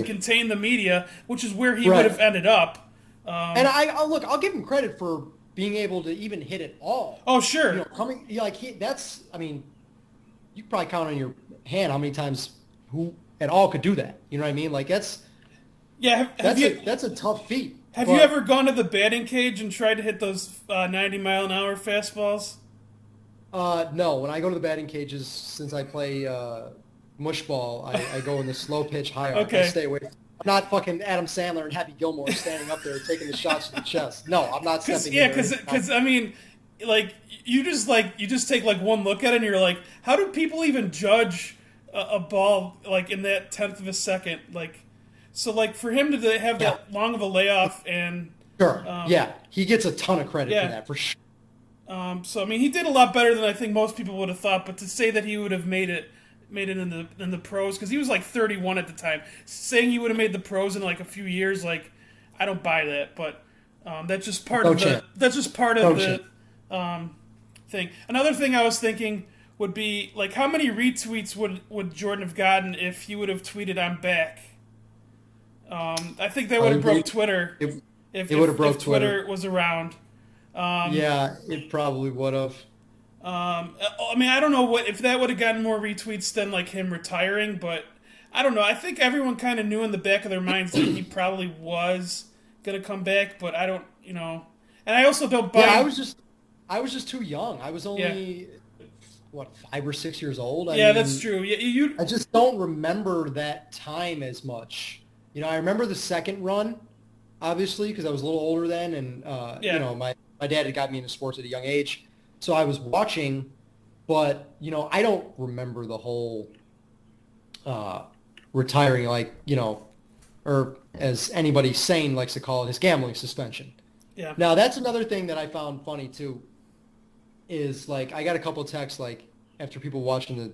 contain the media, which is where he would have ended up. And I'll give him credit for being able to even hit it all. Oh sure, I mean, you could probably count on your hand how many times who at all could do that. You know what I mean? Like that's a tough feat. Have you ever gone to the batting cage and tried to hit those 90-mile-an-hour fastballs? No. When I go to the batting cages, since I play mush ball, I go in the slow pitch high arc. Okay. I stay away. I'm not fucking Adam Sandler and Happy Gilmore standing up there taking the shots to the chest. No, I'm not stepping in. Yeah, because I mean, like you just take like one look at it and you're like, how do people even judge a ball like in that 1/10 of a second? Like, so like for him to have that long of a layoff and sure, he gets a ton of credit for that for sure. So I mean, he did a lot better than I think most people would have thought. But to say that he would have made it in the pros, because he was like 31 at the time, saying he would have made the pros in like a few years, like I don't buy that. But that's just part of the thing. Another thing I was thinking would be like how many retweets would Jordan have gotten if he would have tweeted "I'm back"? I think that would have broke Twitter. If Twitter was around. It probably would have. I mean, I don't know if that would have gotten more retweets than like him retiring, but I don't know. I think everyone kind of knew in the back of their minds that he probably was gonna come back, but I don't, and I also don't buy. Yeah, I was just too young. I was only 5 or 6 years old. I mean, that's true. Yeah, I just don't remember that time as much. I remember the second run, obviously, because I was a little older then, and my dad had got me into sports at a young age. So I was watching, but, I don't remember the whole retiring, or as anybody sane likes to call it, his gambling suspension. Yeah. Now, that's another thing that I found funny, too, is, I got a couple of texts, after people watching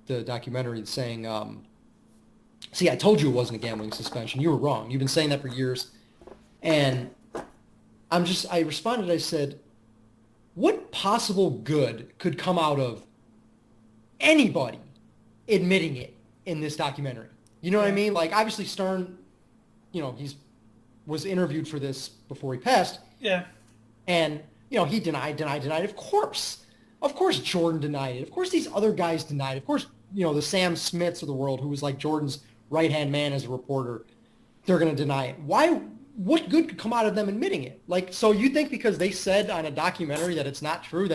the documentary saying, see, I told you it wasn't a gambling suspension. You were wrong. You've been saying that for years. And I responded, I said, what possible good could come out of anybody admitting it in this documentary? You know what I mean? Like, obviously Stern, was interviewed for this before he passed. Yeah. And, he denied. Of course Jordan denied it. Of course these other guys denied it. Of course, the Sam Smiths of the world, who was like Jordan's right-hand man as a reporter, they're going to deny it. Why? What good could come out of them admitting it? So you think because they said on a documentary that it's not true,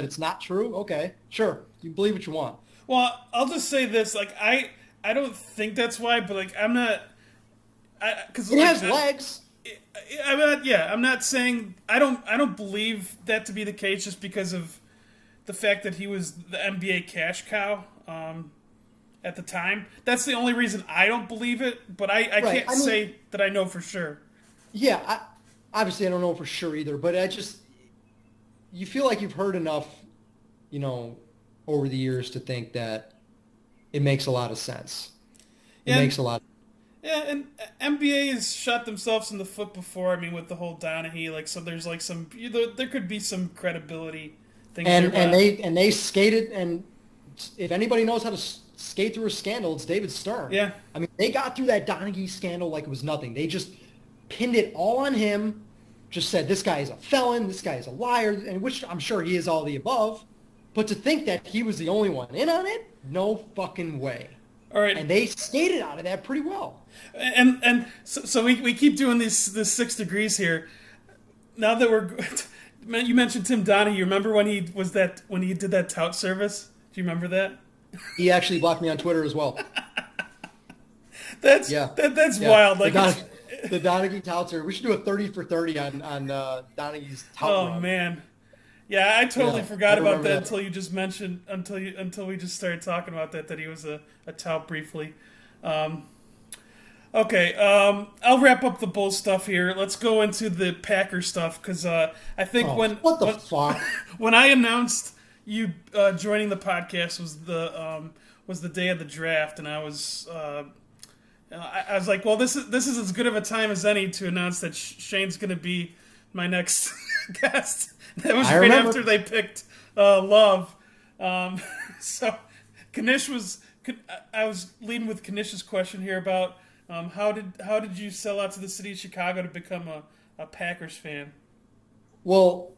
okay, sure. You believe what you want. Well, I'll just say this, I don't think that's why, but I'm not, because it has legs. I'm not saying, I don't believe that to be the case just because of the fact that he was the NBA cash cow at the time. That's the only reason I don't believe it, but I can't say that I know for sure. Yeah, obviously I don't know for sure either, but you feel like you've heard enough, over the years to think that it makes a lot of sense. It makes a lot. Yeah, and NBA has shot themselves in the foot before. I mean, with the whole Donaghy, so there's some, there could be some credibility things. And they skated, and if anybody knows how to skate through a scandal, it's David Stern. Yeah, I mean, they got through that Donaghy scandal like it was nothing. They just pinned it all on him, just said this guy is a felon, this guy is a liar, and which I'm sure he is all the above. But to think that he was the only one in on it, no fucking way. All right. And they skated out of that pretty well. And so we keep doing this 6 degrees here. Now that you mentioned Tim Donaghy, you remember when he did that tout service? Do you remember that? He actually blocked me on Twitter as well. That's wild. the Donaghy Toutser. We should do a 30 for 30 on Donaghy's tout Oh run. man. Yeah, I totally Yeah, I forgot about remember that that. until you just mentioned until we just started talking about that he was a tout briefly. Um, okay, I'll wrap up the Bull stuff here. Let's go into the Packer stuff because I think Oh, what the fuck? when I announced you joining the podcast was the day of the draft, and I was like, well, this is as good of a time as any to announce that Shane's going to be my next guest. That was I right remember. after they picked Love. Um, so Kanish was. I was leading with Kanish's question here about how did you sell out to the city of Chicago to become a Packers fan? Well,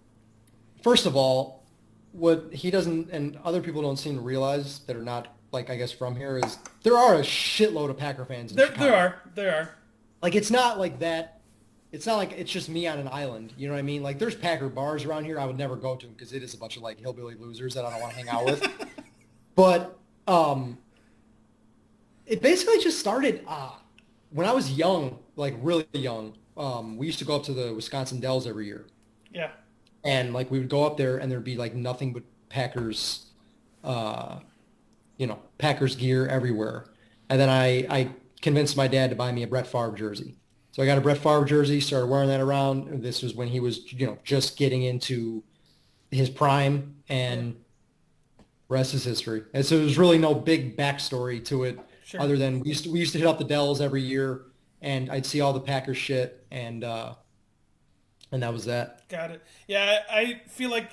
first of all, what he doesn't and other people don't seem to realize that are not like I guess from here is there are a shitload of Packer fans in Chicago. There are. Like it's not like that. It's not like it's just me on an island. You know what I mean? Like there's Packer bars around here. I would never go to them because it is a bunch of like hillbilly losers that I don't want to hang out with. But it basically just started when I was young, like really young. We used to go up to the Wisconsin Dells every year. Yeah. And like we would go up there and there'd be like nothing but Packers, Packers gear everywhere. And then I convinced my dad to buy me a Brett Favre jersey. So I got a Brett Favre jersey, started wearing that around. This was when he was, just getting into his prime, and rest is history. And so there's really no big backstory to it, Sure. other than we used to hit up the Dells every year, and I'd see all the Packers shit, and that was that. Got it. Yeah, I feel like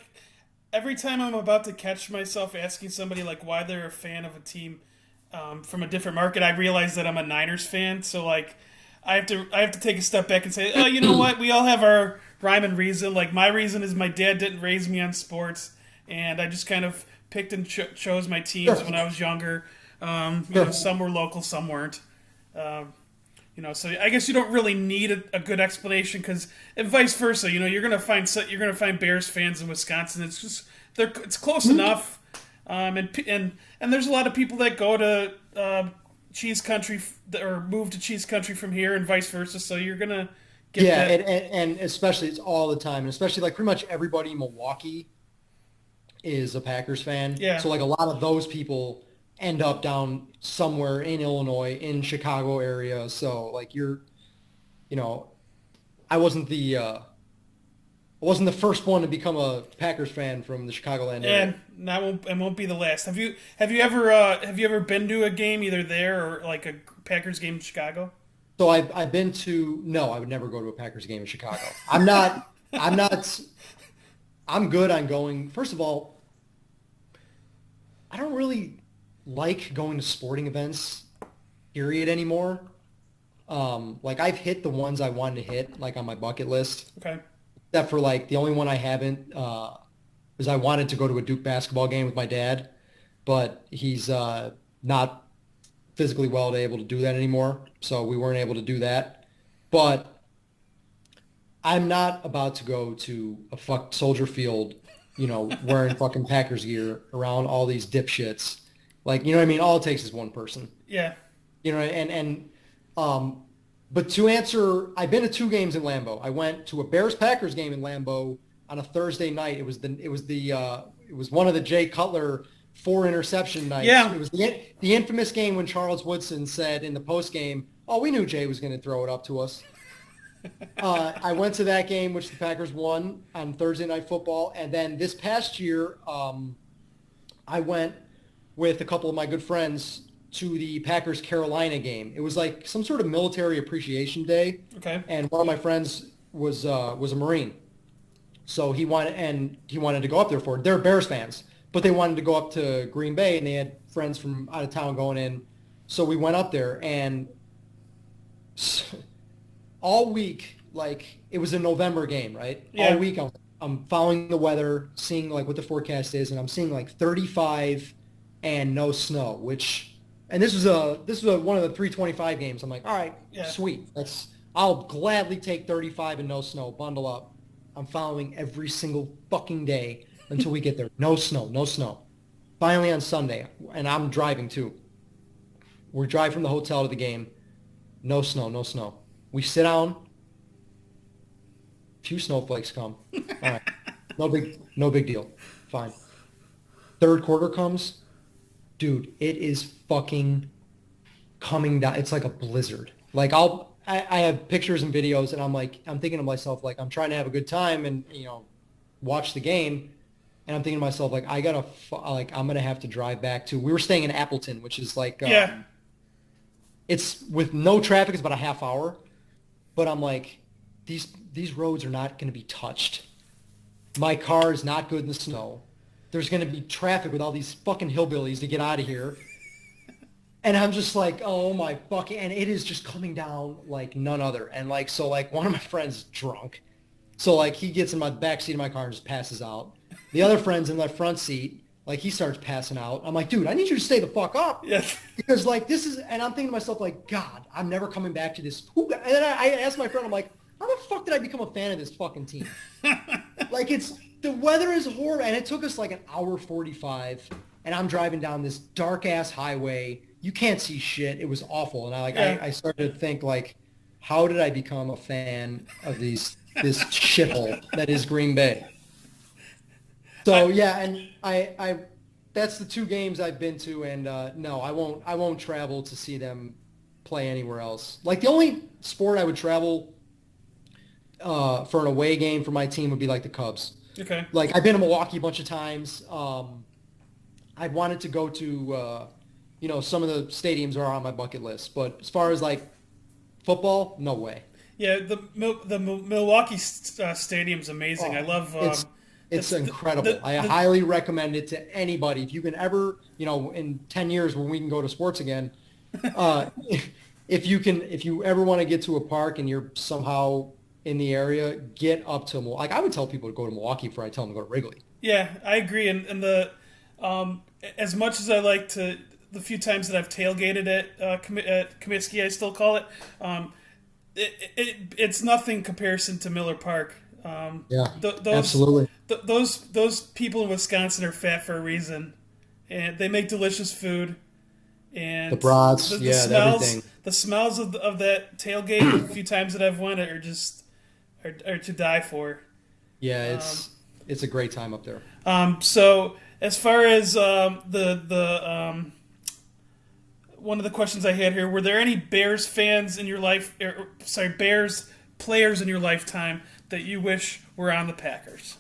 every time I'm about to catch myself asking somebody like why they're a fan of a team from a different market, I realize that I'm a Niners fan. So like, I have to take a step back and say, oh, you know what? We all have our rhyme and reason. Like my reason is my dad didn't raise me on sports, and I just kind of picked and chose my teams when I was younger. Some were local, some weren't. So I guess you don't really need a good explanation and vice versa. You're gonna find Bears fans in Wisconsin. It's just it's close enough, and there's a lot of people that go to Cheese Country or move to Cheese Country from here, and vice versa. So you're gonna get that. and especially it's all the time, and especially like pretty much everybody in Milwaukee is a Packers fan. Yeah. So like a lot of those people end up down somewhere in Illinois, in Chicago area. So like I wasn't the first one to become a Packers fan from the Chicagoland area. And that won't be the last. Have you ever been to a game either there or like a Packers game in Chicago? So I've been to no, I would never go to a Packers game in Chicago. I'm good on going. First of all, I don't really like going to sporting events, period, anymore. Like I've hit the ones I wanted to hit, like on my bucket list. Okay. Except for like the only one I haven't is I wanted to go to a Duke basketball game with my dad, but he's not physically well to able to do that anymore, so we weren't able to do that. But I'm not about to go to a Soldier Field, wearing fucking Packers gear around all these dipshits. Like, you know what I mean? All it takes is one person. Yeah. But to answer, I've been to 2 games in Lambeau. I went to a Bears-Packers game in Lambeau on a Thursday night. It was one of the Jay Cutler 4 interception nights. Yeah. It was the infamous game when Charles Woodson said in the post game, "Oh, we knew Jay was going to throw it up to us." I went to that game, which the Packers won on Thursday Night Football, and then this past year, I went with a couple of my good friends to the Packers Carolina game. It was like some sort of military appreciation day. Okay. And one of my friends was a Marine, so he wanted to go up there for it. They're Bears fans, but they wanted to go up to Green Bay, and they had friends from out of town going in. So we went up there, and all week, like it was a November game, right? Yeah. All week I'm following the weather, seeing like what the forecast is, and I'm seeing like 35 and no snow, and this was one of the 325 games. I'm like, all right, Yeah. sweet. I'll gladly take 35 and no snow. Bundle up. I'm following every single fucking day until we get there. No snow, no snow. Finally on Sunday, and I'm driving too. We drive from the hotel to the game. No snow, no snow. We sit down. Few snowflakes come. All right. No big deal. Fine. Third quarter comes. Dude, it is fucking coming down. It's like a blizzard. Like I have pictures and videos, and I'm thinking to myself, like, I'm trying to have a good time and, watch the game. And I'm thinking to myself, like, I'm going to have to drive back we were staying in Appleton, which is like, Yeah. it's with no traffic, it's about a half hour. But I'm like, these roads are not going to be touched. My car is not good in the snow. There's going to be traffic with all these fucking hillbillies to get out of here. And I'm just like, oh my fucking, and it is just coming down like none other. And like, so like one of my friends is drunk. So like he gets in my back seat of my car and just passes out. The other friend's in the front seat. Like he starts passing out. I'm like, dude, I need you to stay the fuck up. Yeah. Because like this is, and I'm thinking to myself like, God, I'm never coming back to this. And then I asked my friend, I'm like, how the fuck did I become a fan of this fucking team? Like the weather is horrible. And it took us like an hour 45. And I'm driving down this dark ass highway. You can't see shit. It was awful. And I started to think like, how did I become a fan of this shithole that is Green Bay? So yeah, and I that's the two games I've been to, and no, I won't travel to see them play anywhere else. Like the only sport I would travel for an away game for my team would be like the Cubs. Okay. Like I've been to Milwaukee a bunch of times. I wanted to go to some of the stadiums are on my bucket list, but as far as like football, no way. Yeah, the Milwaukee stadium's amazing. I love. It's incredible. I highly recommend it to anybody. If you can ever, in 10 years when we can go to sports again, if you ever want to get to a park and you're somehow in the area, get up to Milwaukee. Like I would tell people to go to Milwaukee before I tell them to go to Wrigley. Yeah, I agree. And the as much as I like to, the few times that I've tailgated at Comiskey, I still call it. It's nothing comparison to Miller Park. Absolutely. Those people in Wisconsin are fat for a reason, and they make delicious food. And the brats, everything. The smells of that tailgate, a few times that I've went, are just are to die for. Yeah, it's a great time up there. So as far as the one of the questions I had here, were there any Bears fans in your life? Bears players in your lifetime that you wish were on the Packers?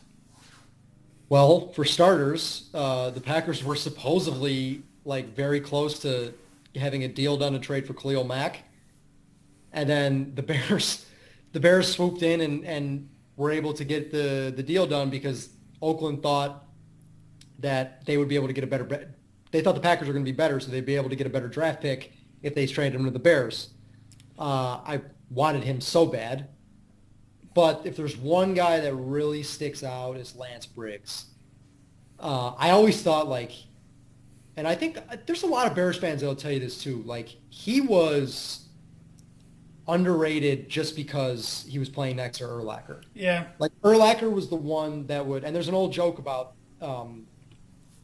Well, for starters, the Packers were supposedly like very close to having a deal done to trade for Khalil Mack, and then the Bears swooped in and were able to get the deal done because Oakland thought that they would be able to get a better. They thought the Packers were going to be better, so they'd be able to get a better draft pick if they traded him to the Bears. I wanted him so bad. But if there's one guy that really sticks out, it's Lance Briggs. I always thought and I think there's a lot of Bears fans that'll tell you this too, he was underrated just because he was playing next to Urlacher. Yeah. Urlacher was the one that would, and there's an old joke about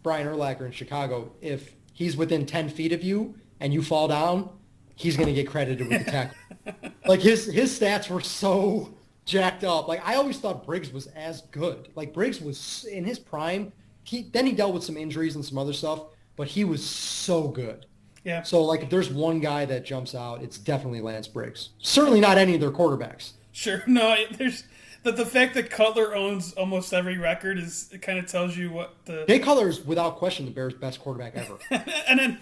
Brian Urlacher in Chicago. If he's within 10 feet of you and you fall down, he's going to get credited with the tackle. His stats were so jacked up. I always thought Briggs was as good. Briggs was in his prime. He dealt with some injuries and some other stuff, but he was so good. Yeah. So if there's one guy that jumps out, it's definitely Lance Briggs. Certainly not any of their quarterbacks. Sure. No, there's the fact that Cutler owns almost every record it kind of tells you what the Jay Cutler is without question the Bears' best quarterback ever. And then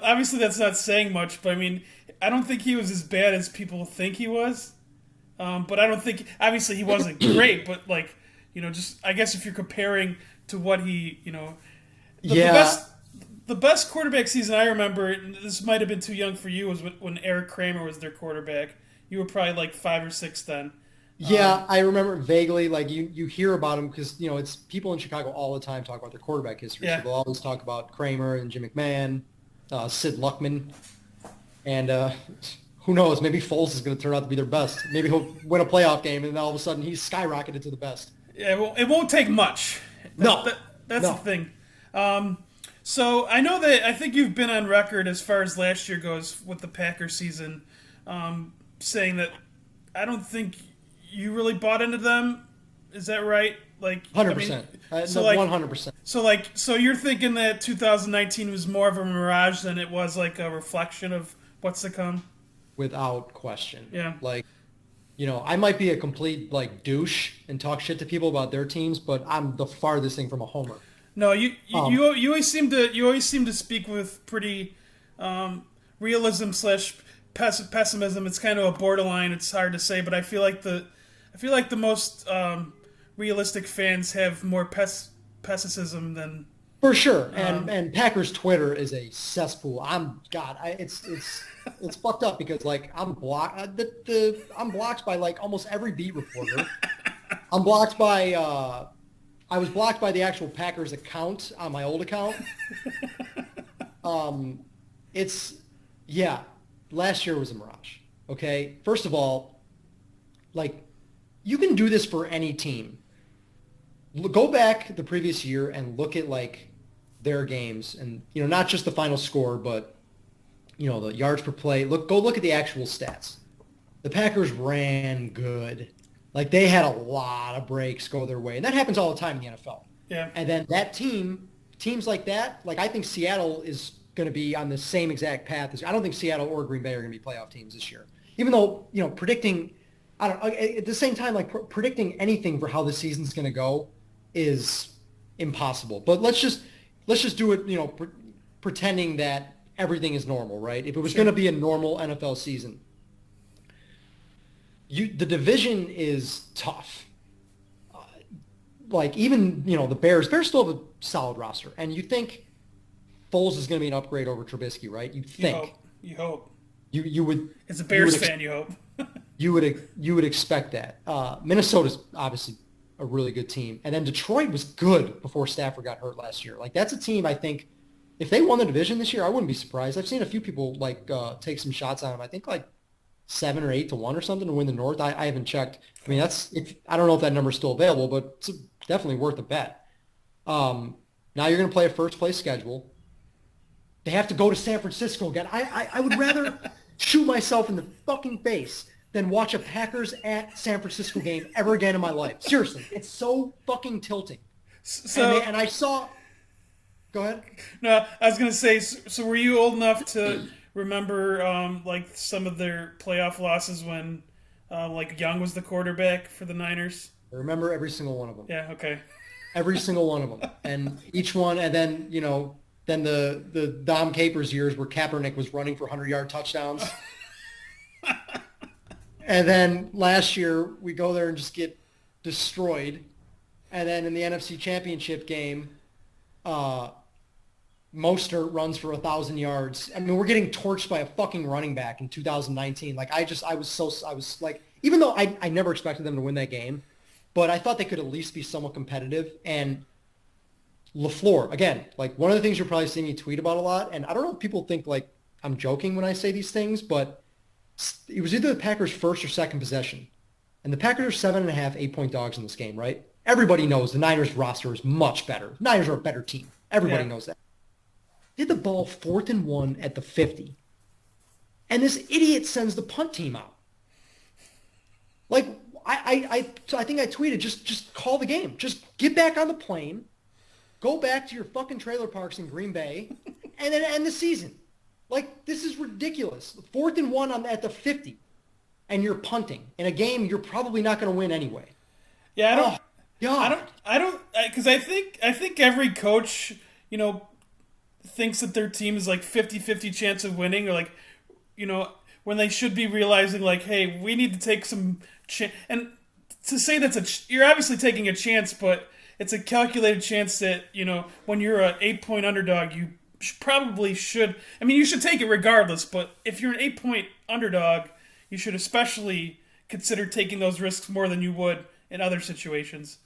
obviously that's not saying much, but I don't think he was as bad as people think he was. But I don't think obviously he wasn't great, but just I guess if you're comparing to what he the best quarterback season I remember, and this might have been too young for you, was when Eric Kramer was their quarterback. You were probably 5 or 6 then. Yeah, I remember vaguely. You hear about him because it's people in Chicago all the time talk about their quarterback history. Yeah. So they'll always talk about Kramer and Jim McMahon, Sid Luckman, and who knows? Maybe Foles is going to turn out to be their best. Maybe he'll win a playoff game, and then all of a sudden he's skyrocketed to the best. Yeah, it won't take much. That's the thing. So I know that I think you've been on record as far as last year goes with the Packers season, saying that I don't think you really bought into them. Is that right? Like, 100%. So like 100%. so you're thinking that 2019 was more of a mirage than it was like a reflection of what's to come? Without question. Yeah. Like, I might be a complete like douche and talk shit to people about their teams, but I'm the farthest thing from a homer. No, you Um, you you always seem to speak with pretty realism slash pessimism. It's kind of a borderline. It's hard to say, but I feel like the most realistic fans have more pessimism than. For sure, and Packers Twitter is a cesspool. It's fucked up because like I'm blocked. I'm blocked by like almost every beat reporter. I'm blocked by. I was blocked by the actual Packers account on my old account. It's yeah. Last year was a mirage. Okay, first of all, like you can do this for any team. Go back the previous year and look at like their games and not just the final score but the yards per play. Go look at the actual stats. The Packers ran good. Like they had a lot of breaks go their way. And that happens all the time in the NFL. Yeah. And then teams like that, like I think Seattle is going to be on the same exact path. I don't think Seattle or Green Bay are going to be playoff teams this year. Even though, predicting at the same time like predicting anything for how the season's going to go is impossible. But let's just do it, pretending that everything is normal, right? If it was going to be a normal NFL season, the division is tough. Like even, the Bears still have a solid roster. And you think Foles is going to be an upgrade over Trubisky, right? You think. You hope. You would. As a Bears fan, you hope. you would expect that. Minnesota's obviously a really good team. And then Detroit was good before Stafford got hurt last year. Like that's a team I think if they won the division this year, I wouldn't be surprised. I've seen a few people like take some shots on them. I think like 7 or 8 to 1 or something to win the North. I haven't checked. I mean, I don't know if that number's still available, but it's definitely worth a bet. Now you're going to play a first place schedule. They have to go to San Francisco again. I would rather shoot myself in the fucking face than watch a Packers at San Francisco game ever again in my life. Seriously, it's so fucking tilting. So and I saw. Go ahead. No, I was gonna say. So were you old enough to remember like some of their playoff losses when like Young was the quarterback for the Niners? I remember every single one of them. Yeah. Okay. Every single one of them, and each one, and then then the Dom Capers years where Kaepernick was running for 100-yard touchdowns. And then last year, we go there and just get destroyed. And then in the NFC Championship game, Mostert runs for 1,000 yards. I mean, we're getting torched by a fucking running back in 2019. Like, I was like, even though I never expected them to win that game, but I thought they could at least be somewhat competitive. And LaFleur, again, like one of the things you're probably seeing me tweet about a lot, and I don't know if people think like I'm joking when I say these things, but it was either the Packers' first or second possession. And the Packers are 7.5, 8-point dogs in this game, right? Everybody knows the Niners roster is much better. The Niners are a better team. Everybody knows that. They had the ball 4th and 1 at the 50. And this idiot sends the punt team out. Like, I think I tweeted, just call the game. Just get back on the plane, go back to your fucking trailer parks in Green Bay, and then end the season. Like, this is ridiculous. 4th and 1 at the 50, and you're punting in a game you're probably not going to win anyway. Yeah, I don't, because I think every coach, thinks that their team is like 50-50 chance of winning, or like, when they should be realizing like, hey, we need to take some chance. And to say you're obviously taking a chance, but it's a calculated chance that, when you're an 8-point underdog, you probably should. I mean, you should take it regardless, but if you're an 8-point underdog, you should especially consider taking those risks more than you would in other situations.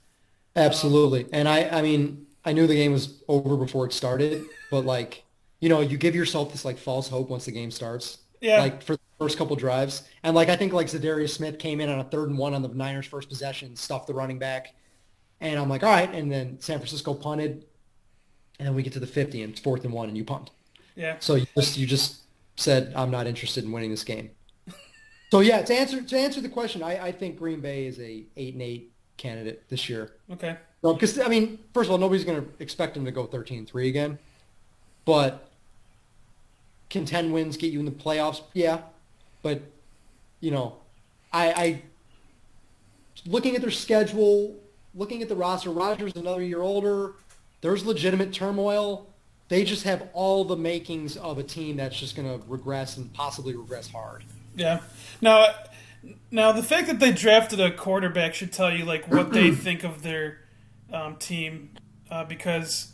Absolutely. And I mean, I knew the game was over before it started, but like, you give yourself this like false hope once the game starts. Yeah. Like for the first couple drives. And like, I think like Zadarius Smith came in on a 3rd and 1 on the Niners' first possession, stuffed the running back. And I'm like, all right. And then San Francisco punted. And then we get to the 50 and it's 4th and 1 and you punt. Yeah. So you just said, I'm not interested in winning this game. So yeah, to answer the question, I think Green Bay is a 8-8 candidate this year. Okay. No, because I mean, first of all, nobody's going to expect them to go 13-3 again. But can 10 wins get you in the playoffs? Yeah. But you know, I looking at their schedule, looking at the roster, Rodgers another year older. There's legitimate turmoil. They just have all the makings of a team that's just going to regress and possibly regress hard. Yeah. Now, now the fact that they drafted a quarterback should tell you like what they think of their team, because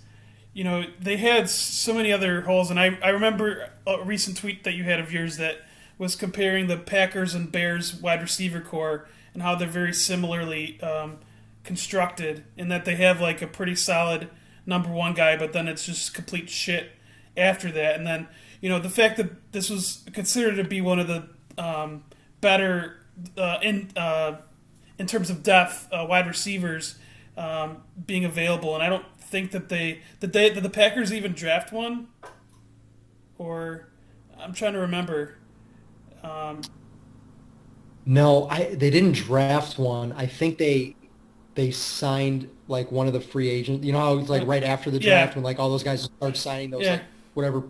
they had so many other holes, and I remember a recent tweet that you had of yours that was comparing the Packers and Bears wide receiver core and how they're very similarly constructed, in that they have like a pretty solid number one guy, but then it's just complete shit after that. And then the fact that this was considered to be one of the better in terms of depth wide receivers being available, and I don't think that did the Packers even draft one, or I'm trying to remember. No, they didn't draft one. I think they signed like one of the free agents. You know how it's like right after the draft Yeah, when like all those guys start signing those yeah, like whatever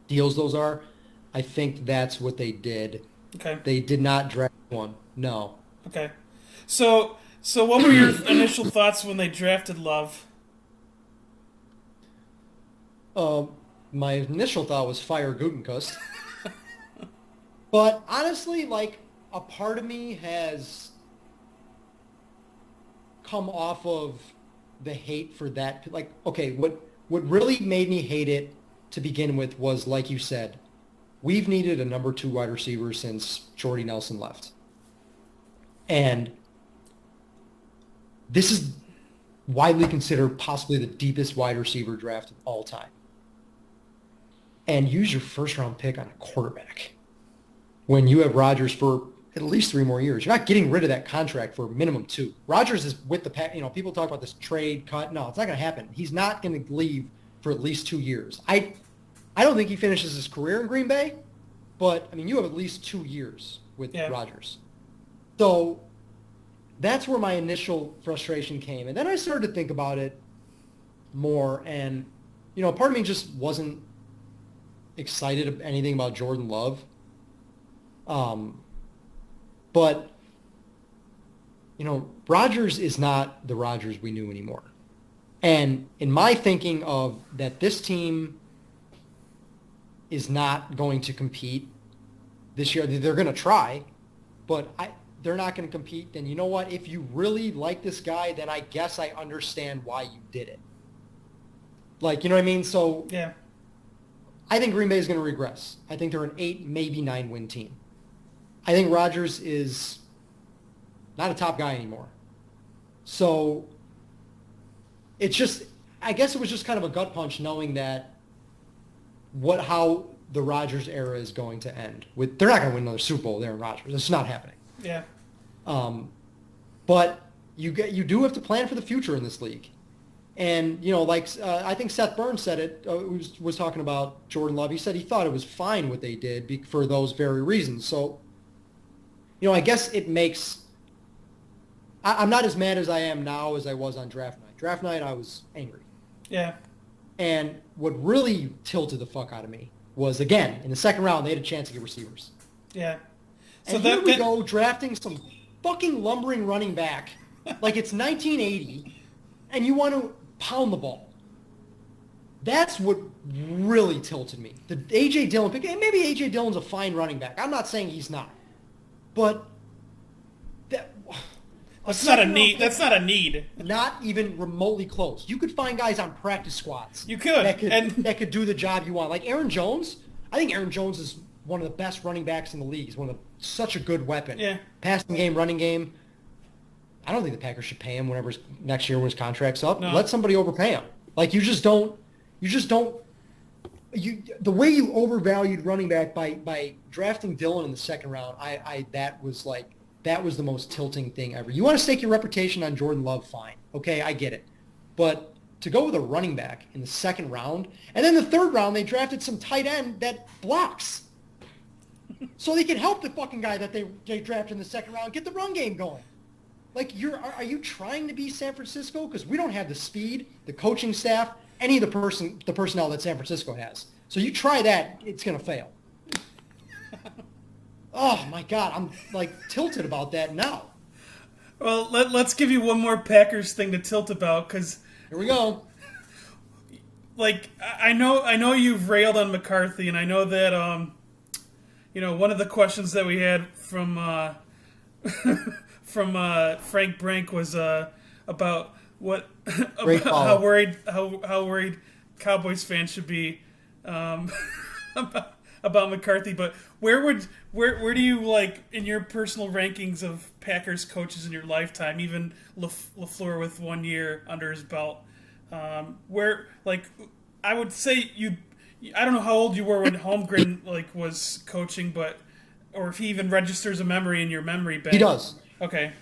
deals those are. I think that's what they did. okay, They did not draft one. No. okay. So what were your initial thoughts when they drafted Love? Um, my initial thought was fire Gutekunst. But honestly, like a part of me has come off of the hate for that. Like, okay, what really made me hate it to begin with was, like you said, we've needed a number two wide receiver since Jordy Nelson left. And this is widely considered possibly the deepest wide receiver draft of all time. And use your first round pick on a quarterback when you have Rodgers for at least 3 more years. You're not getting rid of that contract for minimum 2. Rodgers is with the pack. People talk about this trade cut. No, it's not going to happen. He's not going to leave for at least 2 years. I don't think he finishes his career in Green Bay, but I mean, you have at least 2 years with Rodgers. So that's where my initial frustration came. And then I started to think about it more, and part of me just wasn't excited about anything about Jordan Love. But Rodgers is not the Rodgers we knew anymore. And in my thinking of that, this team is not going to compete this year. They're going to try, but they're not going to compete. Then you know what? If you really like this guy, then I guess I understand why you did it. Like, you know what I mean? So Yeah, I think Green Bay is going to regress. I think they're an 8, maybe 9 win team. I think Rodgers is not a top guy anymore. So I guess it was just kind of a gut punch knowing that how the Rodgers era is going to end. They're not going to win another Super Bowl there in Rodgers. It's not happening. yeah, But you do have to plan for the future in this league. And, I think Seth Burns said it, was talking about Jordan Love. He said he thought it was fine what they did for those very reasons. So, I guess it makes – I'm not as mad as I am now as I was on draft night. Draft night, I was angry. yeah, And what really tilted the fuck out of me was, again, in the second round, they had a chance to get receivers. yeah. And here we go drafting some fucking lumbering running back like it's 1980, and you want to pound the ball. That's what really tilted me. The A.J. Dillon pick, and maybe A.J. Dillon's a fine running back. I'm not saying he's not. But That's not a need. That's not a need. Not even remotely close. You could find guys on practice squads. You could. That could do the job you want. Like Aaron Jones. I think Aaron Jones is one of the best running backs in the league. He's such a good weapon. Yeah. Passing game, running game. I don't think the Packers should pay him next year when his contract's up. No. Let somebody overpay him. Like the way you overvalued running back by drafting Dillon in the second round, that was the most tilting thing ever. You want to stake your reputation on Jordan Love, fine. Okay, I get it. But to go with a running back in the second round, and then the third round they drafted some tight end that blocks. so they can help the fucking guy that they drafted in the second round get the run game going. Like, are you trying to be San Francisco? Because we don't have the speed, the coaching staff, any of the personnel that San Francisco has. So you try that, it's gonna fail. Oh my God, I'm like tilted about that now. Well, let's give you one more Packers thing to tilt about, because Here we go. like I know you've railed on McCarthy, and I know that one of the questions that we had from Frank Brink was about what about how worried Cowboys fans should be about McCarthy. But where do you, like, in your personal rankings of Packers coaches in your lifetime, even LaFleur with 1 year under his belt, where, like, I would say I don't know how old you were when Holmgren like was coaching, but or if he even registers a memory in your memory bank. He does. Okay.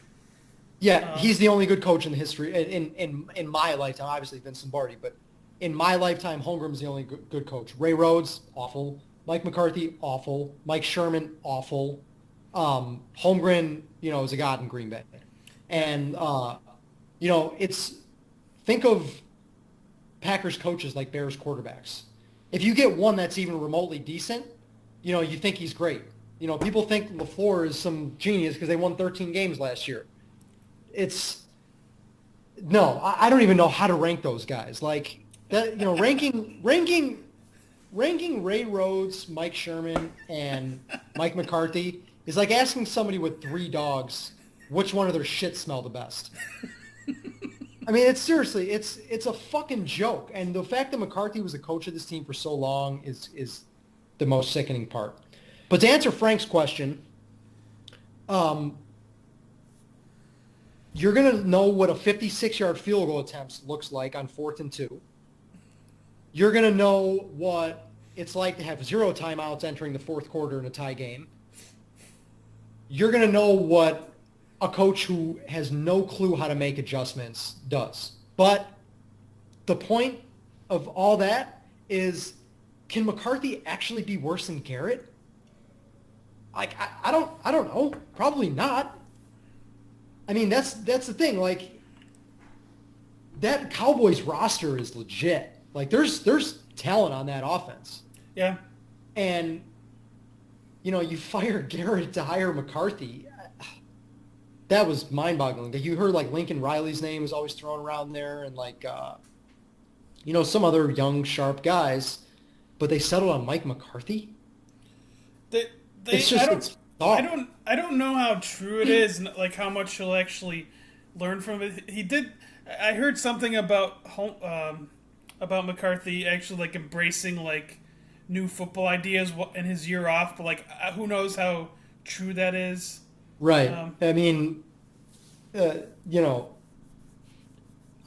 Yeah, he's the only good coach in the history in my lifetime. Obviously, Vince Lombardi, but in my lifetime, Holmgren's the only good coach. Ray Rhodes, awful. Mike McCarthy, awful. Mike Sherman, awful. Holmgren, is a god in Green Bay, and think of Packers coaches like Bears quarterbacks. If you get one that's even remotely decent, you think he's great. People think LaFleur is some genius because they won 13 games last year. I don't even know how to rank those guys. Like that, ranking Ray Rhodes, Mike Sherman, and Mike McCarthy is like asking somebody with 3 dogs which one of their shit smell the best. I mean, it's a fucking joke. And the fact that McCarthy was the coach of this team for so long is the most sickening part. But to answer Frank's question, you're going to know what a 56-yard field goal attempt looks like on 4th and 2. You're going to know what it's like to have 0 timeouts entering the 4th quarter in a tie game. You're going to know what a coach who has no clue how to make adjustments does. But the point of all that is, can McCarthy actually be worse than Garrett? Like, I don't know. Probably not. I mean, that's the thing. Like, that Cowboys roster is legit. Like, there's talent on that offense. Yeah. And, you fire Garrett to hire McCarthy. That was mind-boggling. You heard, like, Lincoln Riley's name was always thrown around there, and, like, some other young, sharp guys, but they settled on Mike McCarthy? I don't know how true it is, and, like, how much you'll actually learn from it. I heard something about McCarthy actually, like, embracing, like, new football ideas in his year off, but, like, who knows how true that is. Right. I mean, I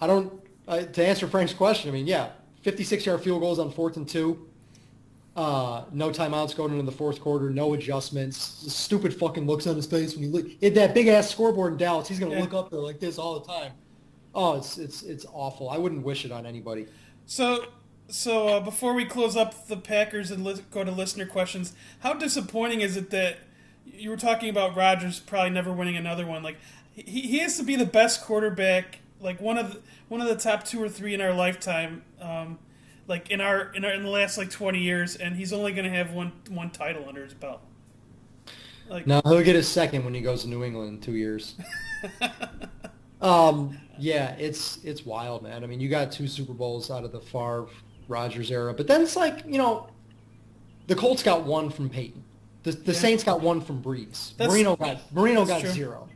don't. To answer Frank's question, I mean, yeah, 56-yard field goals on 4th and 2. No timeouts going into the 4th quarter. No adjustments. Stupid fucking looks on his face when you look at that big ass scoreboard in Dallas. He's gonna look up there like this all the time. Oh, it's awful. I wouldn't wish it on anybody. So before we close up the Packers and go to listener questions, how disappointing is it that you were talking about Rodgers probably never winning another one? Like, he has to be the best quarterback, like one of the top 2 or 3 in our lifetime, like in the last like 20 years, and he's only going to have one title under his belt. Like, no, he'll get his second when he goes to New England in 2 years. Yeah, it's wild, man. I mean, you got 2 Super Bowls out of the Favre Rodgers era, but then it's like, the Colts got 1 from Peyton. The Saints got 1 from Breeze. Marino got true. 0.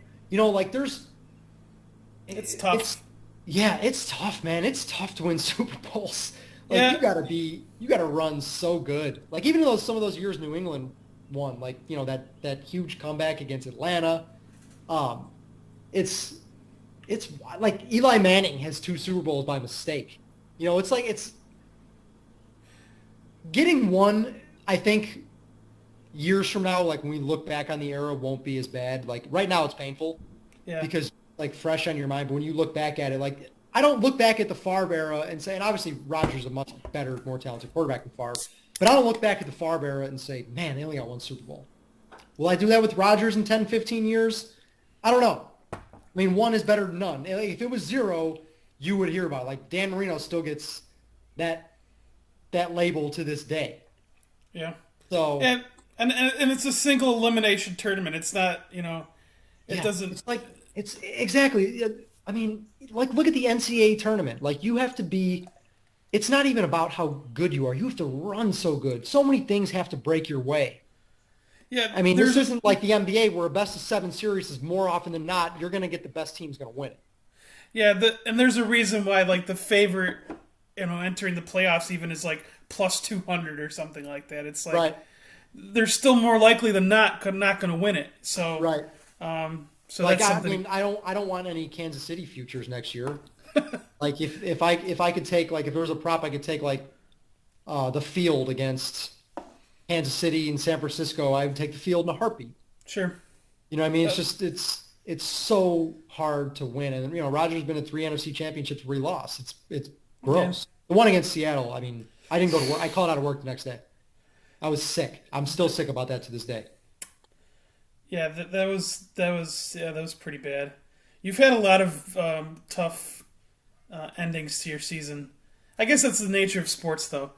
It's tough. It's tough, man. It's tough to win Super Bowls. Like, you gotta run so good. Like, even though some of those years New England won, like, that huge comeback against Atlanta, it's like Eli Manning has 2 Super Bowls by mistake. It's getting 1. I think years from now, like when we look back on the era, won't be as bad. Like right now, it's painful because like fresh on your mind. But when you look back at it, like I don't look back at the Favre era and say, and obviously Rodgers is a much better, more talented quarterback than Favre, but I don't look back at the Favre era and say, man, they only got 1 Super Bowl. Will I do that with Rodgers in 10, 15 years? I don't know. I mean, one is better than none. If it was 0, you would hear about it. Like Dan Marino still gets that label to this day. Yeah. So and it's a single elimination tournament. It's not, it doesn't. It's exactly. I mean, like look at the NCAA tournament. Like you have to be. It's not even about how good you are. You have to run so good. So many things have to break your way. Yeah. I mean, this isn't like the NBA where a best of 7 series is more often than not you're going to get the best team's going to win it. Yeah, and there's a reason why like the favorite, entering the playoffs even is like plus 200 or something like that. It's like they're still more likely than not going to win it. So so like that's something. I don't want any Kansas City futures next year. Like if I could take like if there was a prop I could take like the field against Kansas City and San Francisco, I would take the field in a heartbeat. Sure. You know what I mean? It's just it's so hard to win, and Rodgers been at 3 NFC championships where he lost. It's gross. Yeah. The one against Seattle, I mean, I didn't go to work. I called out of work the next day. I was sick. I'm still sick about that to this day. Yeah, that was pretty bad. You've had a lot of tough endings to your season. I guess that's the nature of sports, though.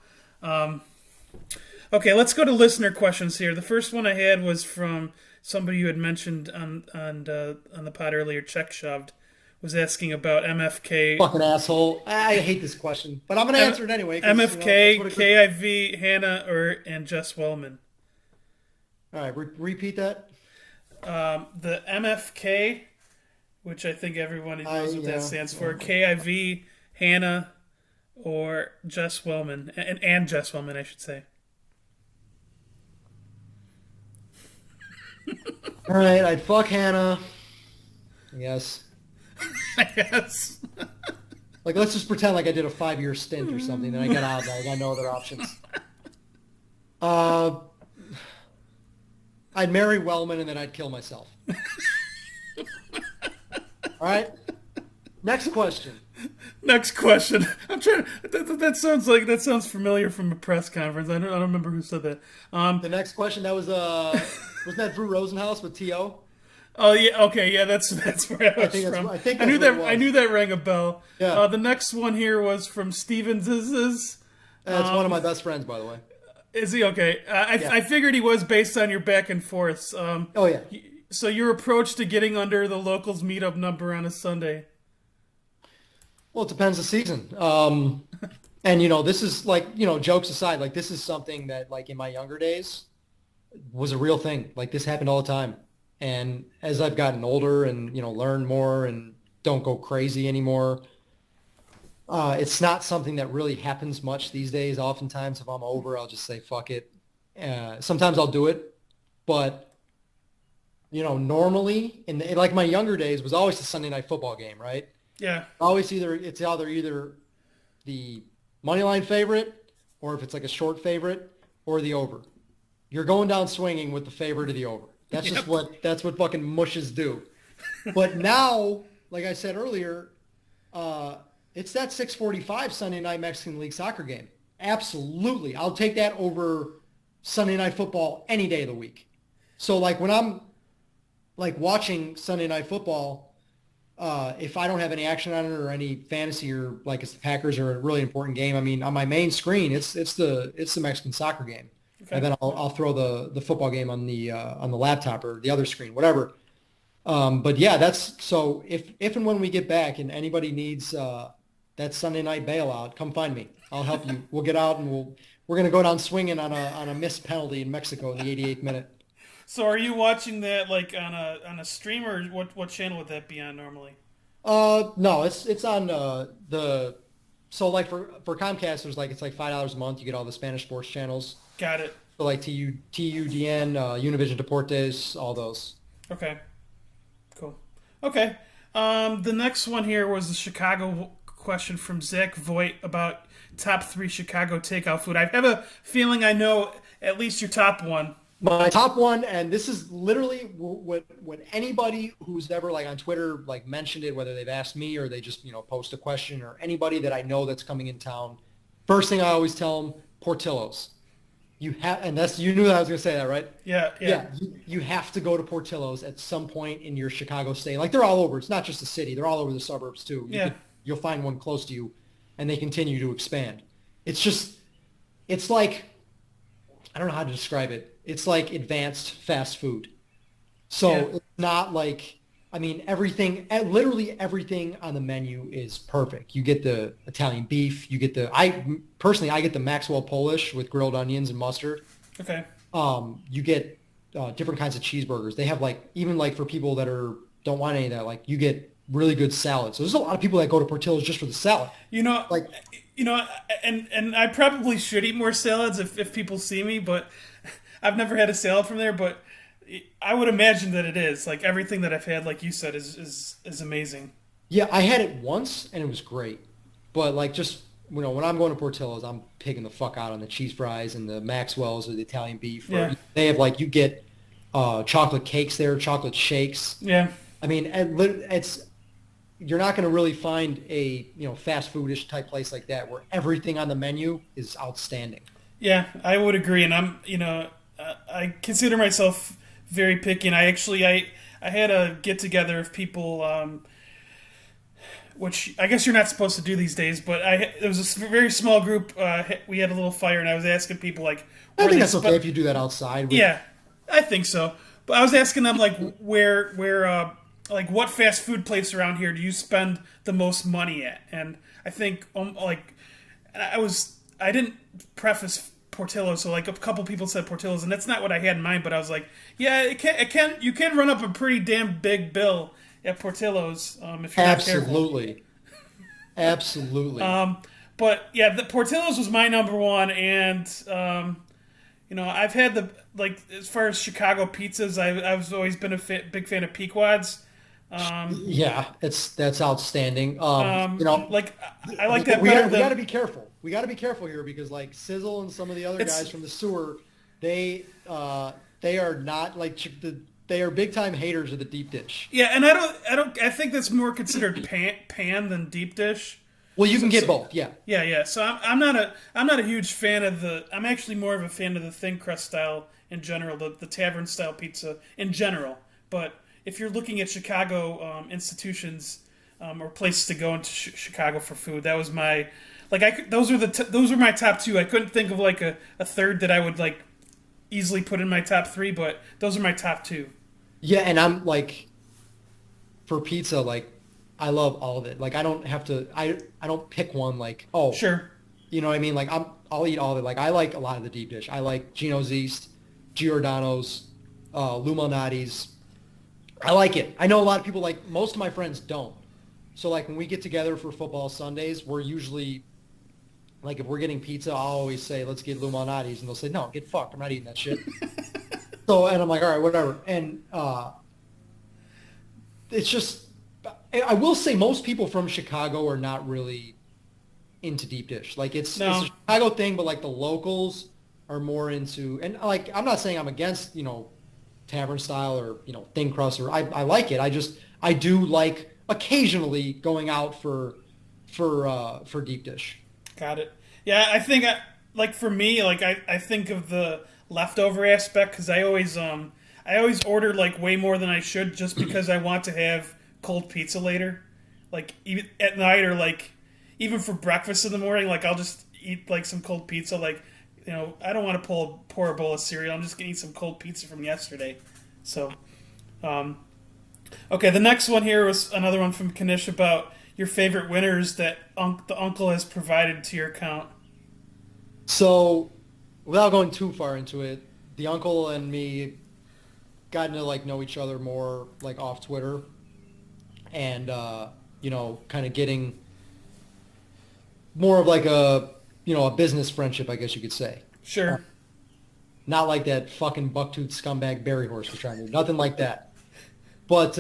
Okay, let's go to listener questions here. The first one I had was from somebody you had mentioned on the pod earlier. Check Shoved was asking about MFK. Fucking asshole! I hate this question, but I'm going to answer it anyway. MFK, KIV, Hannah, and Jess Wellman. All right, repeat that. The MFK, which I think everyone knows what that stands for. KIV, Hannah, or Jess Wellman, and Jess Wellman, I should say. All right, I'd fuck Hannah. Yes. I guess. Like, let's just pretend like I did a 5-year stint or something, and I got out. I got no other options. I'd marry Wellman, and then I'd kill myself. All right. Next question. I'm trying. That sounds familiar from a press conference. I don't remember who said that. The next question wasn't that Drew Rosenhaus with T.O.? Oh yeah, okay, yeah, that's where I was from. I knew that rang a bell. Yeah. The next one here was from Stevens. That's one of my best friends, by the way. Is he okay? I figured he was based on your back and forths. Oh yeah. So your approach to getting under the locals meetup number on a Sunday? Well, it depends the season. And this is like jokes aside, like this is something that like in my younger days was a real thing. Like this happened all the time. And as I've gotten older and learned more and don't go crazy anymore, it's not something that really happens much these days. Oftentimes, if I'm over, I'll just say fuck it. Sometimes I'll do it, but normally in like my younger days was always the Sunday night football game, right? Yeah. Always it's either the money line favorite, or if it's like a short favorite, or the over. You're going down swinging with the favorite of the over. That's just that's what fucking mushes do. But now, like I said earlier, it's that 6:45 Sunday night Mexican League soccer game. Absolutely. I'll take that over Sunday night football any day of the week. So like when I'm like watching Sunday night football, if I don't have any action on it or any fantasy or like it's the Packers or a really important game, I mean on my main screen it's the Mexican soccer game. Okay. And then I'll throw the football game on the laptop or the other screen, whatever. But yeah, that's so if and when we get back and anybody needs that Sunday night bailout, come find me. I'll help you. We'll get out and we're gonna go down swinging on a missed penalty in Mexico in the 88th minute. So are you watching that like on a stream or what channel would that be on normally? No, it's on so like for Comcast there's like it's like $5 a month. You get all the Spanish sports channels. Got it. So like TUDN, Univision Deportes, all those. Okay. Cool. Okay. The next one here was the Chicago question from Zach Voigt about top 3 Chicago takeout food. I have a feeling I know at least your top one. My top one, and this is literally what anybody who's ever like on Twitter like mentioned it, whether they've asked me or they just post a question, or anybody that I know that's coming in town, first thing I always tell them, Portillo's. You have, and you knew that I was gonna say that, right? Yeah, yeah, Yeah, you have to go to Portillo's at some point in your Chicago stay. Like they're all over. It's not just the city; they're all over the suburbs too. yeah, You'll find one close to you, and they continue to expand. It's just it's like I don't know how to describe it. It's like advanced fast food. yeah. So it's not like, I mean, literally everything on the menu is perfect. You get the Italian beef. You get I get the Maxwell Polish with grilled onions and mustard. Okay. You get different kinds of cheeseburgers. They have like, even like for people that don't want any of that, like you get really good salads. So there's a lot of people that go to Portillo's just for the salad. You know, Like, and I probably should eat more salads if people see me, but I've never had a salad from there. But I would imagine that it is like everything that I've had, like you said, is amazing. yeah, I had it once and it was great. But like just, when I'm going to Portillo's, I'm picking the fuck out on the cheese fries and the Maxwell's or the Italian beef. Yeah. They have like, you get chocolate cakes there, chocolate shakes. Yeah, I mean, you're not going to really find a, fast foodish type place like that where everything on the menu is outstanding. yeah, I would agree, and I consider myself very picky. And I had a get together of people, which I guess you're not supposed to do these days, but it was a very small group. We had a little fire, and I was asking people like, I where think they that's okay if you do that outside. Yeah, I think so. But I was asking them like like what fast food place around here do you spend the most money at? And I think I didn't preface Portillo's, so like a couple people said Portillo's, and that's not what I had in mind. But I was like, yeah, you can run up a pretty damn big bill at Portillo's if you're not careful. Absolutely. Absolutely. But yeah, the Portillo's was my number one, and I've had as far as Chicago pizzas, I've always been a big fan of Pequod's. Yeah, that's outstanding. Like I like that better we got to than be careful. We got to be careful here because like Sizzle and some of the other guys from the sewer, they are not like they are big time haters of the deep dish. yeah, and I think that's more considered pan than deep dish. Well, you can get both. Yeah. Yeah, yeah. So I'm not a huge fan of I'm actually more of a fan of the thin crust style in general, the tavern style pizza in general. But if you're looking at Chicago institutions or places to go into Chicago for food, that was my those were my top two. I couldn't think of like a third that I would like easily put in my top three, but those are my top two. Yeah, and I'm like, for pizza, like I love all of it. Like I don't have to. I don't pick one. Like, oh, Sure. you know what I mean? Like I'll eat all of it. Like I like a lot of the deep dish. I like Gino's East, Giordano's, Lou Malnati's. I like it. I know a lot of people, like most of my friends don't. So like when we get together for football Sundays, we're usually like, if we're getting pizza, I'll always say, let's get Lou Malnati's, and they'll say, no, get fucked. I'm not eating that shit. And I'm like, all right, whatever. And it's just, I will say most people from Chicago are not really into deep dish. Like it's a Chicago thing, but like the locals are more into, and like, I'm not saying I'm against, tavern style or, thin crust, or I like it. I do like occasionally going out for deep dish. Got it. Yeah, I think like for me, like I think of the leftover aspect because I always order like way more than I should just because I want to have cold pizza later, like even at night or like even for breakfast in the morning. Like I'll just eat like some cold pizza. Like I don't want to pour a bowl of cereal. I'm just gonna eat some cold pizza from yesterday. So, okay, the next one here was another one from Kanish about your favorite winners that the uncle has provided to your account. So, without going too far into it, the uncle and me gotten to like know each other more like off Twitter, and kind of getting more of like a business friendship, I guess you could say. Sure. Not like that fucking bucktooth scumbag Barry Horse was trying to do. Nothing like that. But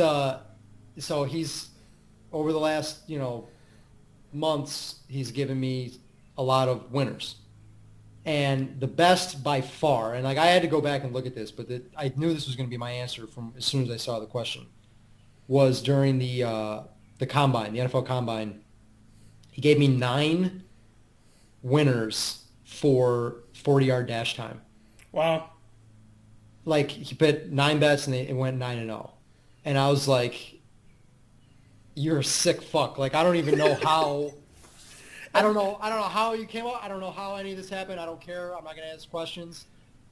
so he's over the last months, he's given me a lot of winners. And the best by far, and like I had to go back and look at this, but I knew this was going to be my answer from as soon as I saw the question, was during the combine, the NFL combine. He gave me 9 winners for 40-yard dash time. Wow. Like he bet 9 bets and it went 9-0, and I was like, "You're a sick fuck." Like I don't even know how. I don't know how you came up. I don't know how any of this happened. I don't care. I'm not gonna ask questions,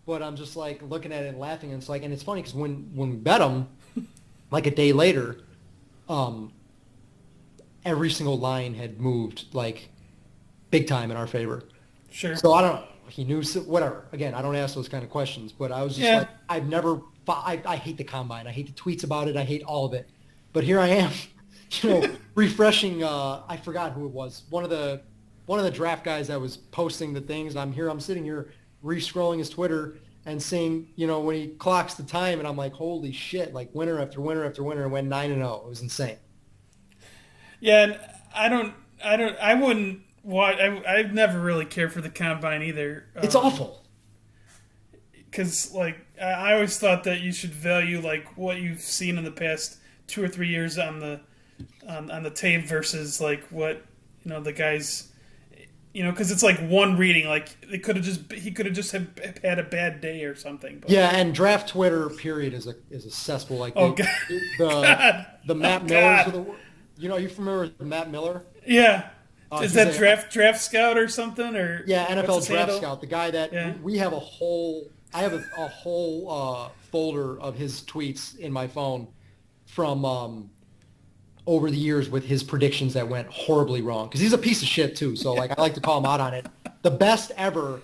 but I'm just like looking at it and laughing. And it's like, and it's funny because when we bet him, like a day later, um, every single line had moved like big time in our favor. Sure. So I don't know. He knew whatever. Again, I don't ask those kind of questions, but I was just Yeah. like, I've never. I hate the combine. I hate the tweets about it. I hate all of it. But here I am, refreshing. I forgot who it was. One of the draft guys that was posting the things. I'm sitting here re-scrolling his Twitter and seeing, when he clocks the time, and I'm like, holy shit! Like winner after winner after winner, and went 9-0. It was insane. Yeah, and I wouldn't watch. I've never really cared for the combine either. It's awful. Because like I always thought that you should value like what you've seen in the past 2 or 3 years on the tape versus like what the guys. Because it's like one reading. Like he could have just had a bad day or something. But. Yeah, and draft Twitter period is a cesspool. Like God. The Matt Millers of the world. You familiar with Matt Miller? Yeah. Is that draft scout or something or yeah, NFL draft handle? scout, the guy that we have I have a whole folder of his tweets in my phone from over the years with his predictions that went horribly wrong because he's a piece of shit too. So like I like to call him out on it. The best ever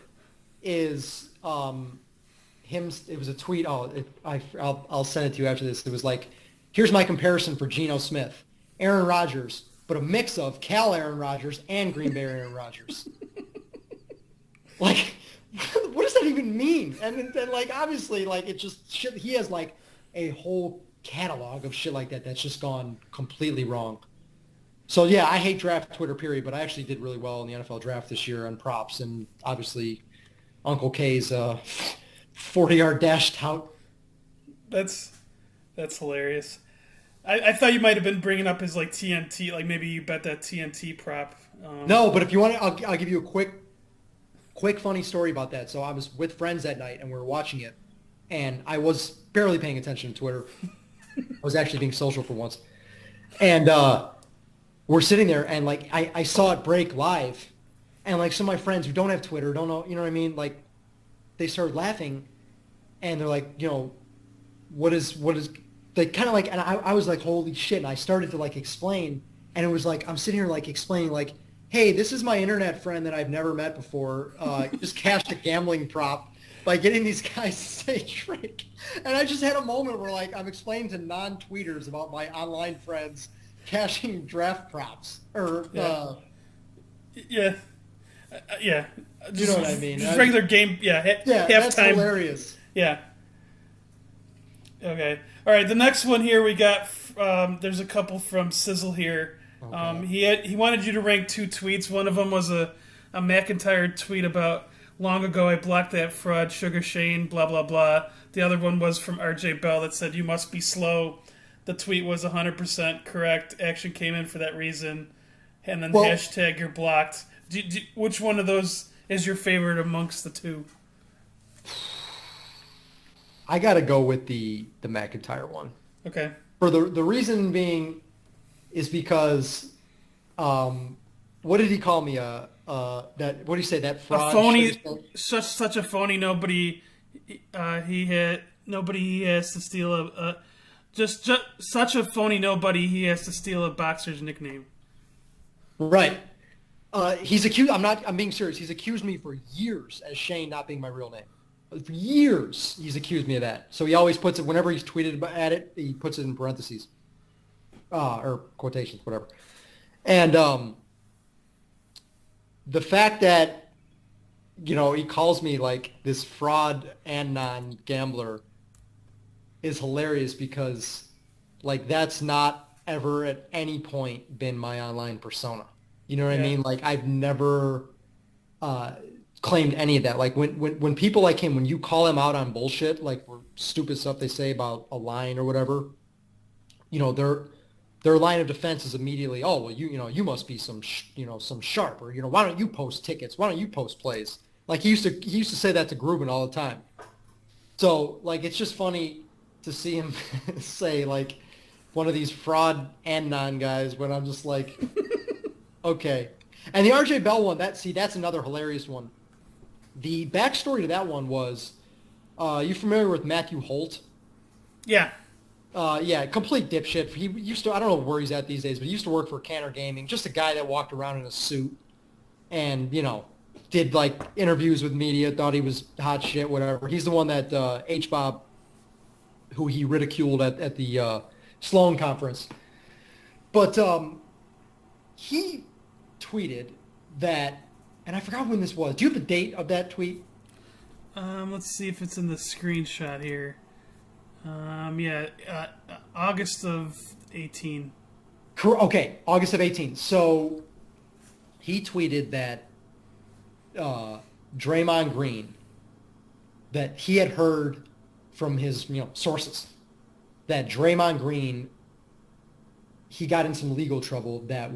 is him. It was a tweet. I'll send it to you after this. It was like, here's my comparison for Geno Smith, Aaron Rodgers, but a mix of Cal Aaron Rodgers and Green Bay Aaron Rodgers. Like, what does that even mean? And then like obviously like it just shit. He has like a whole catalog of shit like that that's just gone completely wrong. So yeah, I hate draft Twitter period, but I actually did really well in the NFL draft this year on props, and obviously Uncle K's 40-yard dash tout. That's hilarious. I thought you might have been bringing up his like TNT, like maybe you bet that TNT prop. No, but if you want, I'll give you a quick funny story about that. So I was with friends that night and we were watching it, and I was barely paying attention to Twitter. I was actually being social for once, and we're sitting there, and like I saw it break live, and like some of my friends who don't have Twitter, don't know, you know what I mean? Like they started laughing, and they're like, what is they kind of like, and I was like, holy shit, and I started to like explain, and it was like I'm sitting here like explaining like, hey, this is my internet friend that I've never met before, just cashed a gambling prop by getting these guys to say trick. And I just had a moment where like I'm explaining to non-tweeters about my online friends cashing draft props or yeah. You know what I mean? Just regular game, halftime. That's hilarious. Yeah. Okay. All right. The next one here we got. There's a couple from Sizzle here. Okay. He wanted you to rank 2 tweets. One of them was a McIntyre tweet about long ago I blocked that fraud, SugaShayne, blah blah blah. The other one was from RJ Bell that said you must be slow. The tweet was 100% correct. Action came in for that reason, and then hashtag you're blocked. Which one of those is your favorite amongst the 2? I got to go with the McIntyre one. Okay. For the reason being is because what did he call me? What do you say? That fraud? A phony, such a phony. Nobody he has to steal just such a phony nobody. He has to steal a boxer's nickname. Right. He's accused. I'm being serious. He's accused me for years as Shane not being my real name. For years, he's accused me of that. So he always puts it, whenever he's tweeted at it, he puts it in parentheses. Or quotations, whatever. And the fact that, he calls me like this fraud and non-gambler is hilarious because, like, that's not ever at any point been my online persona. You know what I mean? Like, I've never claimed any of that. Like, when people like him, when you call him out on bullshit, like for stupid stuff they say about a line or whatever, their line of defense is immediately, oh, well, you must be some sharp, or why don't you post tickets? Why don't you post plays? Like he used to say that to Grubin all the time. So, like, it's just funny to see him say, like, one of these fraud and non guys when I'm just like, okay. And the RJ Bell one, that's another hilarious one. The backstory to that one was, you familiar with Matthew Holt? Yeah. Yeah, complete dipshit. He used to, I don't know where he's at these days, but he used to work for Canner Gaming, just a guy that walked around in a suit and, did like interviews with media, thought he was hot shit, whatever. He's the one that H-Bob, who he ridiculed at the Sloan conference. But he tweeted that, and I forgot when this was. Do you have the date of that tweet? Let's see if it's in the screenshot here. Yeah, August of 18. Okay, August of 18. So he tweeted that Draymond Green, that he had heard from his sources that Draymond Green, he got in some legal trouble that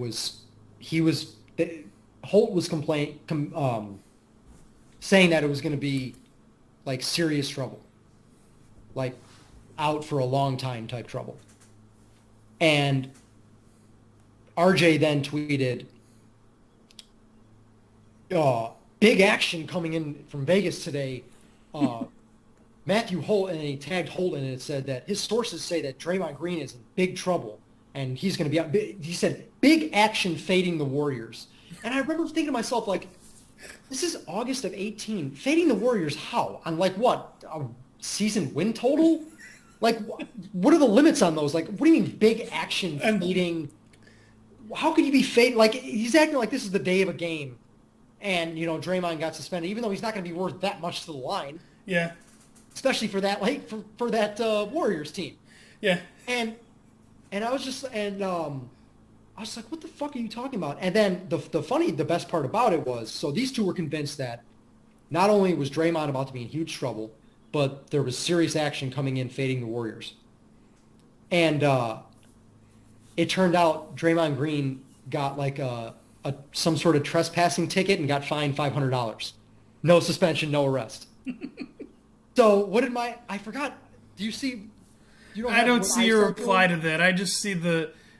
Holt was saying that it was going to be like serious trouble, like out for a long time type trouble. And RJ then tweeted, big action coming in from Vegas today. Matthew Holt, and he tagged Holt, and it said that his sources say that Draymond Green is in big trouble, and he's going to be out. He said, big action fading the Warriors. And I remember thinking to myself, like, this is August of 18. Fading the Warriors how? On, like, what, a season win total? Like, what are the limits on those? Like, what do you mean big action fading? How could you be fading? Like, he's acting like this is the day of a game. And, Draymond got suspended, even though he's not going to be worth that much to the line. Yeah. Especially for that, like, for that Warriors team. Yeah. And I was just, I was like, what the fuck are you talking about? And then the best part about it was, so these two were convinced that not only was Draymond about to be in huge trouble, but there was serious action coming in fading the Warriors. And it turned out Draymond Green got like some sort of trespassing ticket and got fined $500. No suspension, no arrest. So what did I forgot. Do you see? I don't see your reply to that. I just see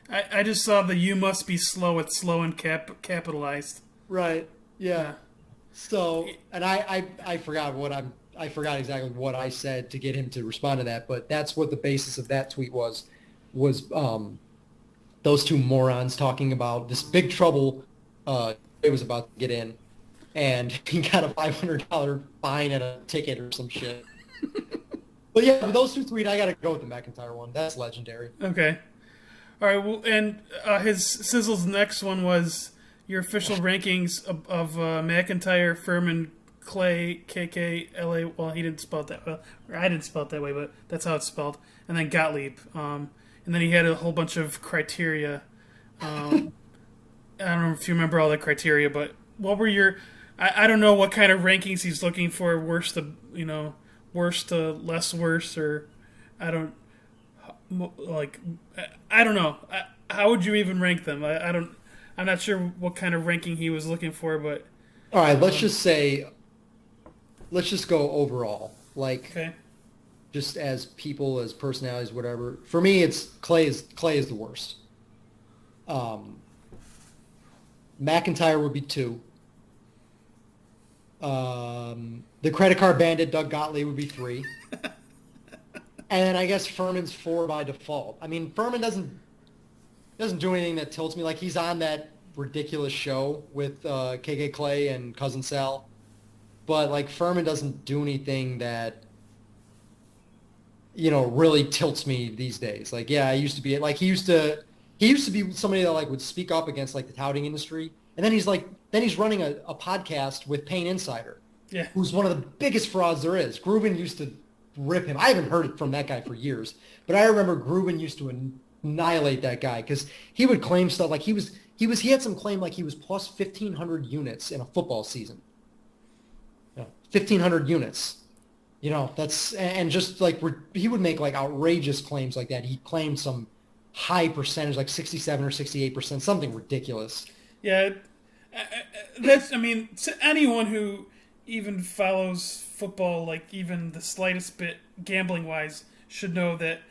I just saw the "you must be slow." It's slow and capitalized. Right. Yeah. So, and I forgot I forgot exactly what I said to get him to respond to that, but that's what the basis of that tweet was those two morons talking about this big trouble it was about to get in, and he got a $500 fine and a ticket or some shit. But yeah, with those two tweets, I got to go with the McIntyre one. That's legendary. Okay. All right. Well, and his Sizzle's next one was your official rankings of McIntyre, Furman, Clay, KK, LA. Well, he didn't spell it that well. Or I didn't spell it that way, but that's how it's spelled. And then Gottlieb. And then he had a whole bunch of criteria. I don't know if you remember all the criteria, but what were your? I don't know what kind of rankings he's looking for. Worst to less worse, or I don't know. How would you even rank them? I'm not sure what kind of ranking he was looking for, but all right. Let's just go overall. Like, okay. Just as people, as personalities, whatever. For me, it's Clay is the worst. McIntyre would be 2. The credit card bandit Doug Gottlieb would be 3. And then I guess Furman's 4 by default. I mean, Furman doesn't do anything that tilts me. Like, he's on that ridiculous show with KK Clay and Cousin Sal. But, like, Furman doesn't do anything that, really tilts me these days. Like, yeah, he used to be somebody that, like, would speak up against, like, the touting industry. And then he's running a podcast with Payne Insider. Yeah. Who's one of the biggest frauds there is. Grubin used to rip him. I haven't heard it from that guy for years, but I remember Grubin used to annihilate that guy because he would claim stuff like he had some claim like he was plus 1,500 units in a football season. 1,500 units. That's, and just like he would make like outrageous claims like that. He claimed some high percentage, like 67 or 68%, something ridiculous. Yeah, that's. I mean, to anyone who even follows football like even the slightest bit gambling wise should know that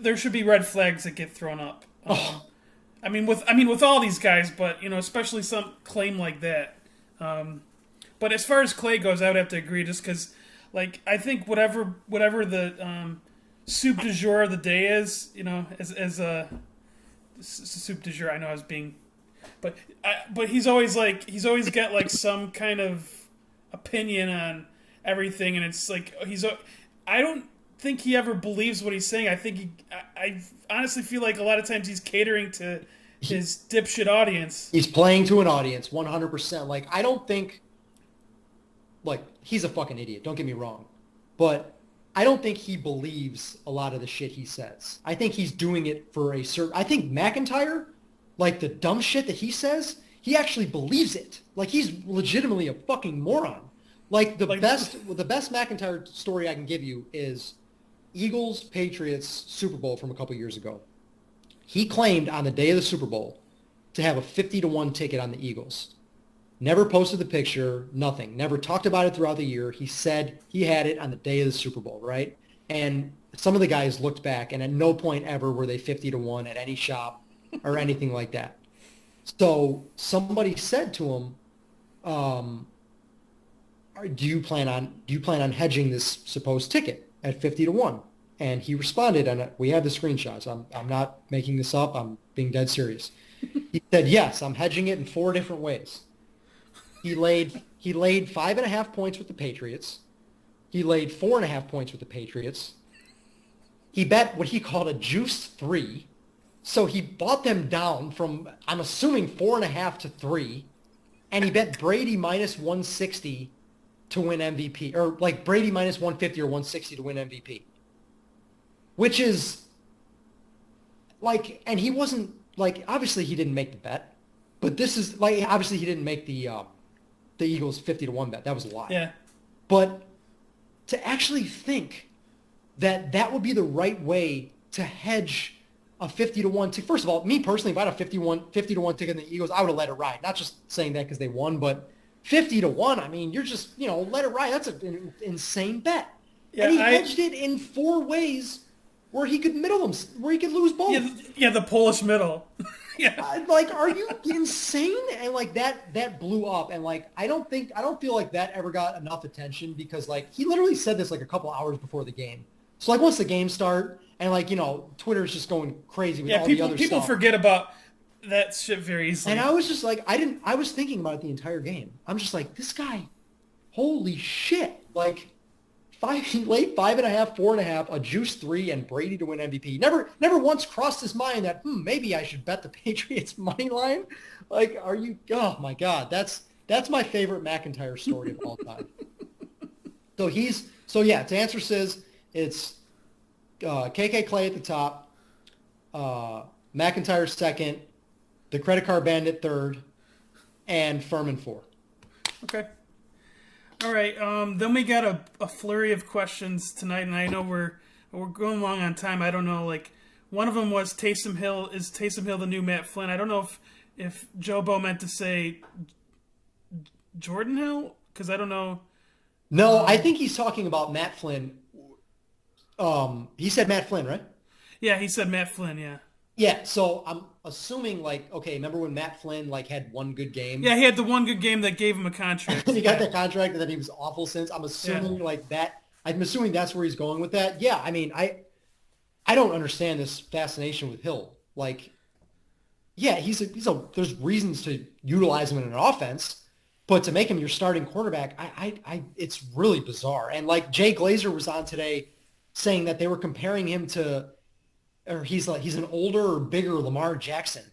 there should be red flags that get thrown up. I mean with all these guys, but especially some claim like that. But as far as Clay goes, I would have to agree, just because, like, I think whatever the soup du jour of the day is, as a soup du jour, I know I was being, but he's always got like some kind of opinion on everything, and it's like I don't think he ever believes what he's saying. I think I honestly feel like a lot of times he's catering to his dipshit audience. He's playing to an audience, 100%. Like, I don't think, like, he's a fucking idiot, don't get me wrong, but I don't think he believes a lot of the shit he says. I think he's doing it for a certain... I think McIntyre, like, the dumb shit that he says, he actually believes it. Like, he's legitimately a fucking moron. Like, the best McIntyre story I can give you is Eagles-Patriots Super Bowl from a couple years ago. He claimed on the day of the Super Bowl to have a 50-1 ticket on the Eagles. Never posted the picture, nothing. Never talked about it throughout the year. He said he had it on the day of the Super Bowl, right? And some of the guys looked back, and at no point ever were they 50-1 at any shop or anything like that. So somebody said to him, do you plan on hedging this supposed ticket at 50-1? And he responded, and we have the screenshots. I'm not making this up. I'm being dead serious. He said, yes, I'm hedging it in 4 different ways. He laid 5.5 points with the Patriots. He laid 4.5 points with the Patriots. He bet what he called a juice 3. So he bought them down from, I'm assuming, 4.5 to 3. And he bet Brady minus 160 to win MVP. Or like Brady minus 150 or 160 to win MVP. Which is like, and he wasn't, like, obviously he didn't make the bet. But this is, like, obviously he didn't make the Eagles 50-1 bet. That was a lie. Yeah. But to actually think that would be the right way to hedge a 50-1 ticket. First of all, me personally, if I had a 50-1 ticket in the Eagles, I would have let it ride. Not just saying that because they won, but 50-1, I mean, you're just, let it ride. That's an insane bet. Yeah, and he hedged it in 4 ways where he could where he could lose both. Yeah, the Polish middle. Yeah. Like, are you insane? And like that blew up. And like, I don't feel like that ever got enough attention because like he literally said this like a couple hours before the game. So like once the game start and like, Twitter's just going crazy with all the other stuff. People forget about that shit very easily. And I was just like, I was thinking about it the entire game. I'm just like, this guy, holy shit. Like, he laid 5.5, 4.5, a juice 3, and Brady to win MVP. Never once crossed his mind that maybe I should bet the Patriots money line. Like, are you? Oh my God, that's my favorite McIntyre story of all time. So yeah. To answer Sis, it's KK Clay at the top, McIntyre second, the Credit Card Bandit third, and Furman 4. Okay. All right, then we got a flurry of questions tonight, and I know we're going long on time. I don't know, like, one of them was Taysom Hill. Is Taysom Hill the new Matt Flynn? I don't know if Jobo meant to say Jordan Hill, because I don't know. No, I think he's talking about Matt Flynn. He said Matt Flynn, right? Yeah, he said Matt Flynn, yeah. Yeah, so I'm assuming, like, okay, remember when Matt Flynn, like, had one good game? Yeah, he had the one good game that gave him a contract. And he got that contract, and then he was awful since. I'm assuming, I'm assuming that's where he's going with that. Yeah, I mean, I don't understand this fascination with Hill. Like, yeah, there's reasons to utilize him in an offense, but to make him your starting quarterback, it's really bizarre. And, like, Jay Glazer was on today saying that they were comparing him to... or he's an older or bigger Lamar Jackson.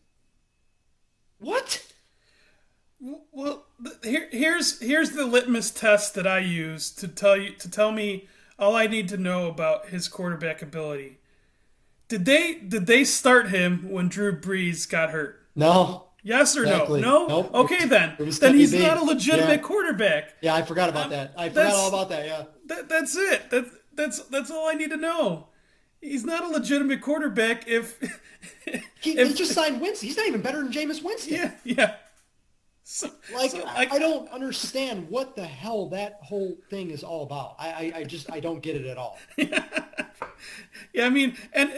What? Well, here's the litmus test that I use to tell me all I need to know about his quarterback ability. Did they start him when Drew Brees got hurt? No. Yes or exactly. No? Nope. Okay, then he's not a legitimate quarterback. Yeah, I forgot about that. I forgot all about that. Yeah. That's it. That's all I need to know. He's not a legitimate quarterback if he just signed Winston. He's not even better than Jameis Winston. Yeah. So, Like, so I don't understand what the hell that whole thing is all about. I don't get it at all. yeah, I mean, and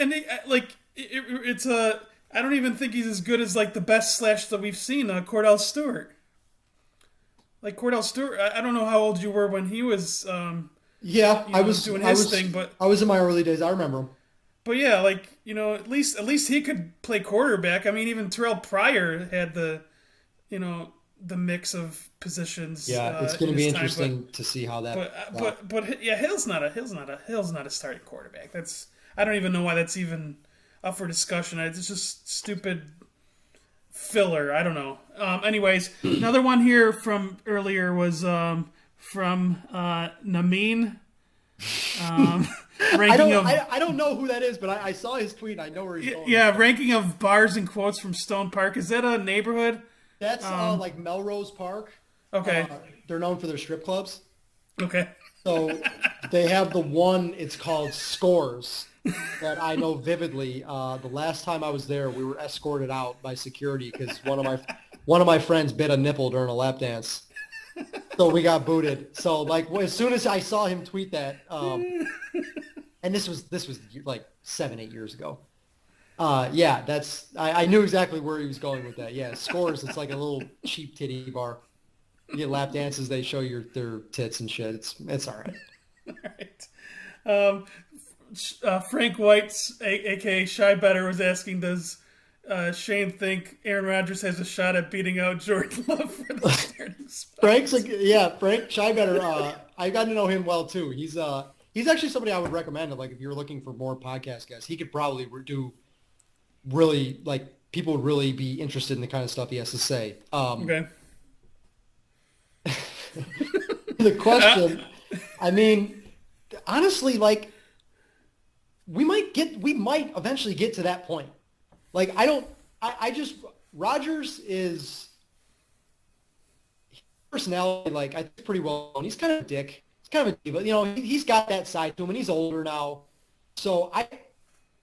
it's a. I don't even think he's as good as like the best Slash that we've seen, Cordell Stewart. Like Cordell Stewart, I don't know how old you were when he was, Yeah, doing his thing, but I was in my early days. I remember him. yeah, like at least he could play quarterback. I mean, even Terrell Pryor had the mix of positions Yeah, it's going in to be his time, interesting to see how that. but yeah, Hill's not a starting quarterback. I don't even know why that's even up for discussion. It's just stupid filler. I don't know. Anyways, another one here from earlier was from Namin. Ranking of I don't know who that is, but I saw his tweet. I know where he's going. yeah, ranking of bars and quotes from Stone Park. Is that a neighborhood? That's like Melrose Park. Okay. They're known for their strip clubs. Okay. So they have the one. It's called Scores. That I know vividly. The last time I was there, we were escorted out by security because one of my friends bit a nipple during a lap dance. So we got booted. So like as soon as I saw him tweet that, and this was like 7-8 years ago. Yeah, I knew exactly where he was going with that. Yeah, Scores. It's like a little cheap titty bar. You get lap dances. They show their tits and shit. It's all right. All right. Frank White's, aka Shy Better, was asking, does Shane think Aaron Rodgers has a shot at beating out Jordan Love for the starting spot? Frank Shy Better. I got to know him well too. He's actually somebody I would recommend. Like if you're looking for more podcast guests, he could probably do really like people would really be interested in the kind of stuff he has to say. Okay. The question, I mean, honestly, like. We might eventually get to that point. Like, Rodgers is personality, like, I think pretty well known. He's kind of a dick. He's kind of a diva. You know, he's got that side to him, and he's older now. So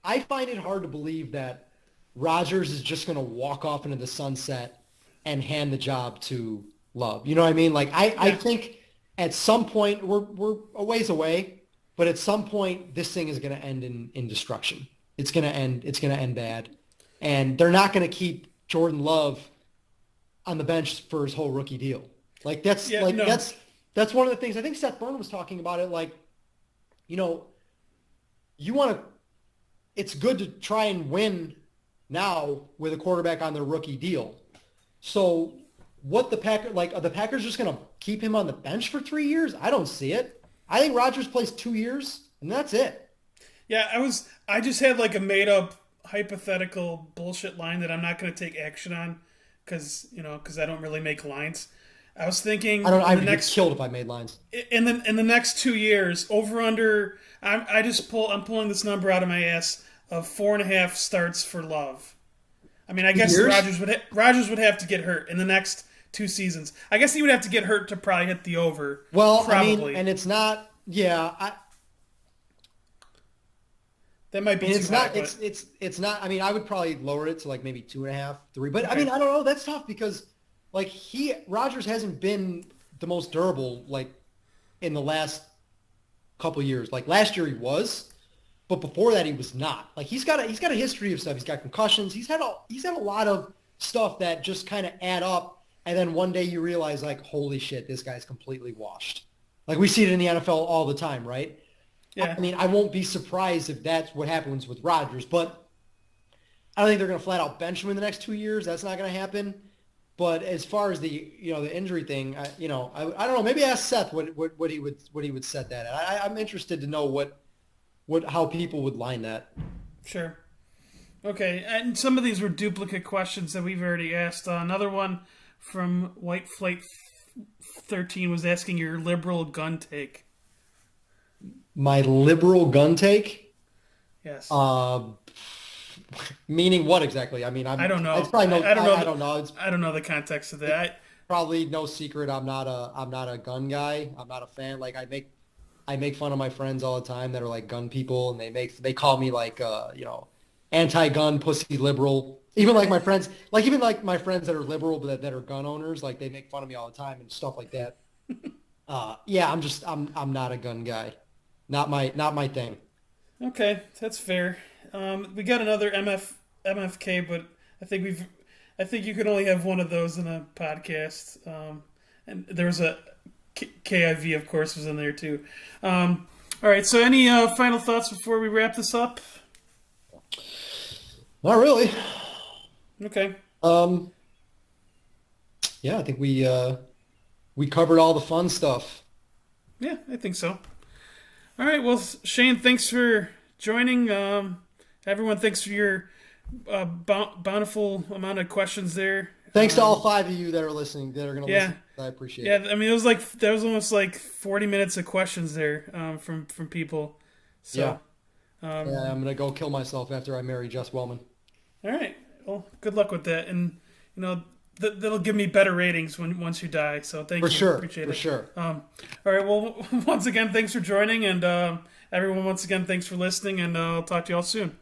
I find it hard to believe that Rodgers is just going to walk off into the sunset and hand the job to Love. You know what I mean? Like, I think at some point, we're a ways away. But at some point, this thing is going to end in destruction. It's going to end bad. And they're not going to keep Jordan Love on the bench for his whole rookie deal. Like that's one of the things. I think Seth Byrne was talking about it. Like, you know, it's good to try and win now with a quarterback on their rookie deal. So are the Packers just going to keep him on the bench for 3 years? I don't see it. I think Rodgers plays 2 years, and that's it. Yeah, I just had like a made up hypothetical bullshit line that I'm not going to take action on because I don't really make lines. I was thinking I'd get killed if I made lines. In the next 2 years, over under. I'm pulling this number out of my ass of 4.5 starts for Love. I mean, I guess Rodgers would have to get hurt in the next 2 seasons. I guess he would have to get hurt to probably hit the over. Well, probably. I mean, and it's not. Yeah, that might be. It's not. It's not. I mean, I would probably lower it to like maybe 2.5, 3. But okay. I mean, I don't know. That's tough because like Rodgers hasn't been the most durable like in the last couple of years. Like last year he was, but before that he was not. Like he's got a history of stuff. He's got concussions. He's had a lot of stuff that just kind of add up. And then one day you realize, like, holy shit, this guy's completely washed. Like, we see it in the NFL all the time, right? Yeah. I mean, I won't be surprised if that's what happens with Rodgers, but I don't think they're going to flat out bench him in the next 2 years. That's not going to happen. But as far as the injury thing, I don't know. Maybe ask Seth what he would set that at. I'm interested to know how people would line that. Sure. Okay, and some of these were duplicate questions that we've already asked. Another one from White Flight 13 was asking your liberal gun take. My liberal gun take? Yes. Meaning what exactly? I mean, I don't know. It's probably I don't know. I don't know. I don't know the context of that. Probably no secret. I'm not a gun guy. I'm not a fan. Like I make fun of my friends all the time that are like gun people, and they call me like anti-gun, pussy liberal. Even like my friends, even like my friends that are liberal but that are gun owners, like they make fun of me all the time and stuff like that. Yeah, I'm not a gun guy. Not my thing. Okay, that's fair. We got another MFK, but I think you can only have one of those in a podcast. And there was a KIV, of course, was in there too. All right. So, any final thoughts before we wrap this up? Not really. Okay. Um, yeah, I think we covered all the fun stuff. Yeah, I think so. All right. Well, Shane, thanks for joining. Everyone, thanks for your bountiful amount of questions there. Thanks to all 5 of you that are listening, that are going to Yeah. listen. I appreciate Yeah, it. I mean, that was almost like 40 minutes of questions there from people. Yeah. So, um, Yeah, I'm going to go kill myself after I marry Jess Wellman. all right. Well, good luck with that, and that'll give me better ratings once you die. So thank For you, sure. appreciate For it. sure. All right. Well, once again, thanks for joining, and everyone, once again, thanks for listening, and I'll talk to you all soon.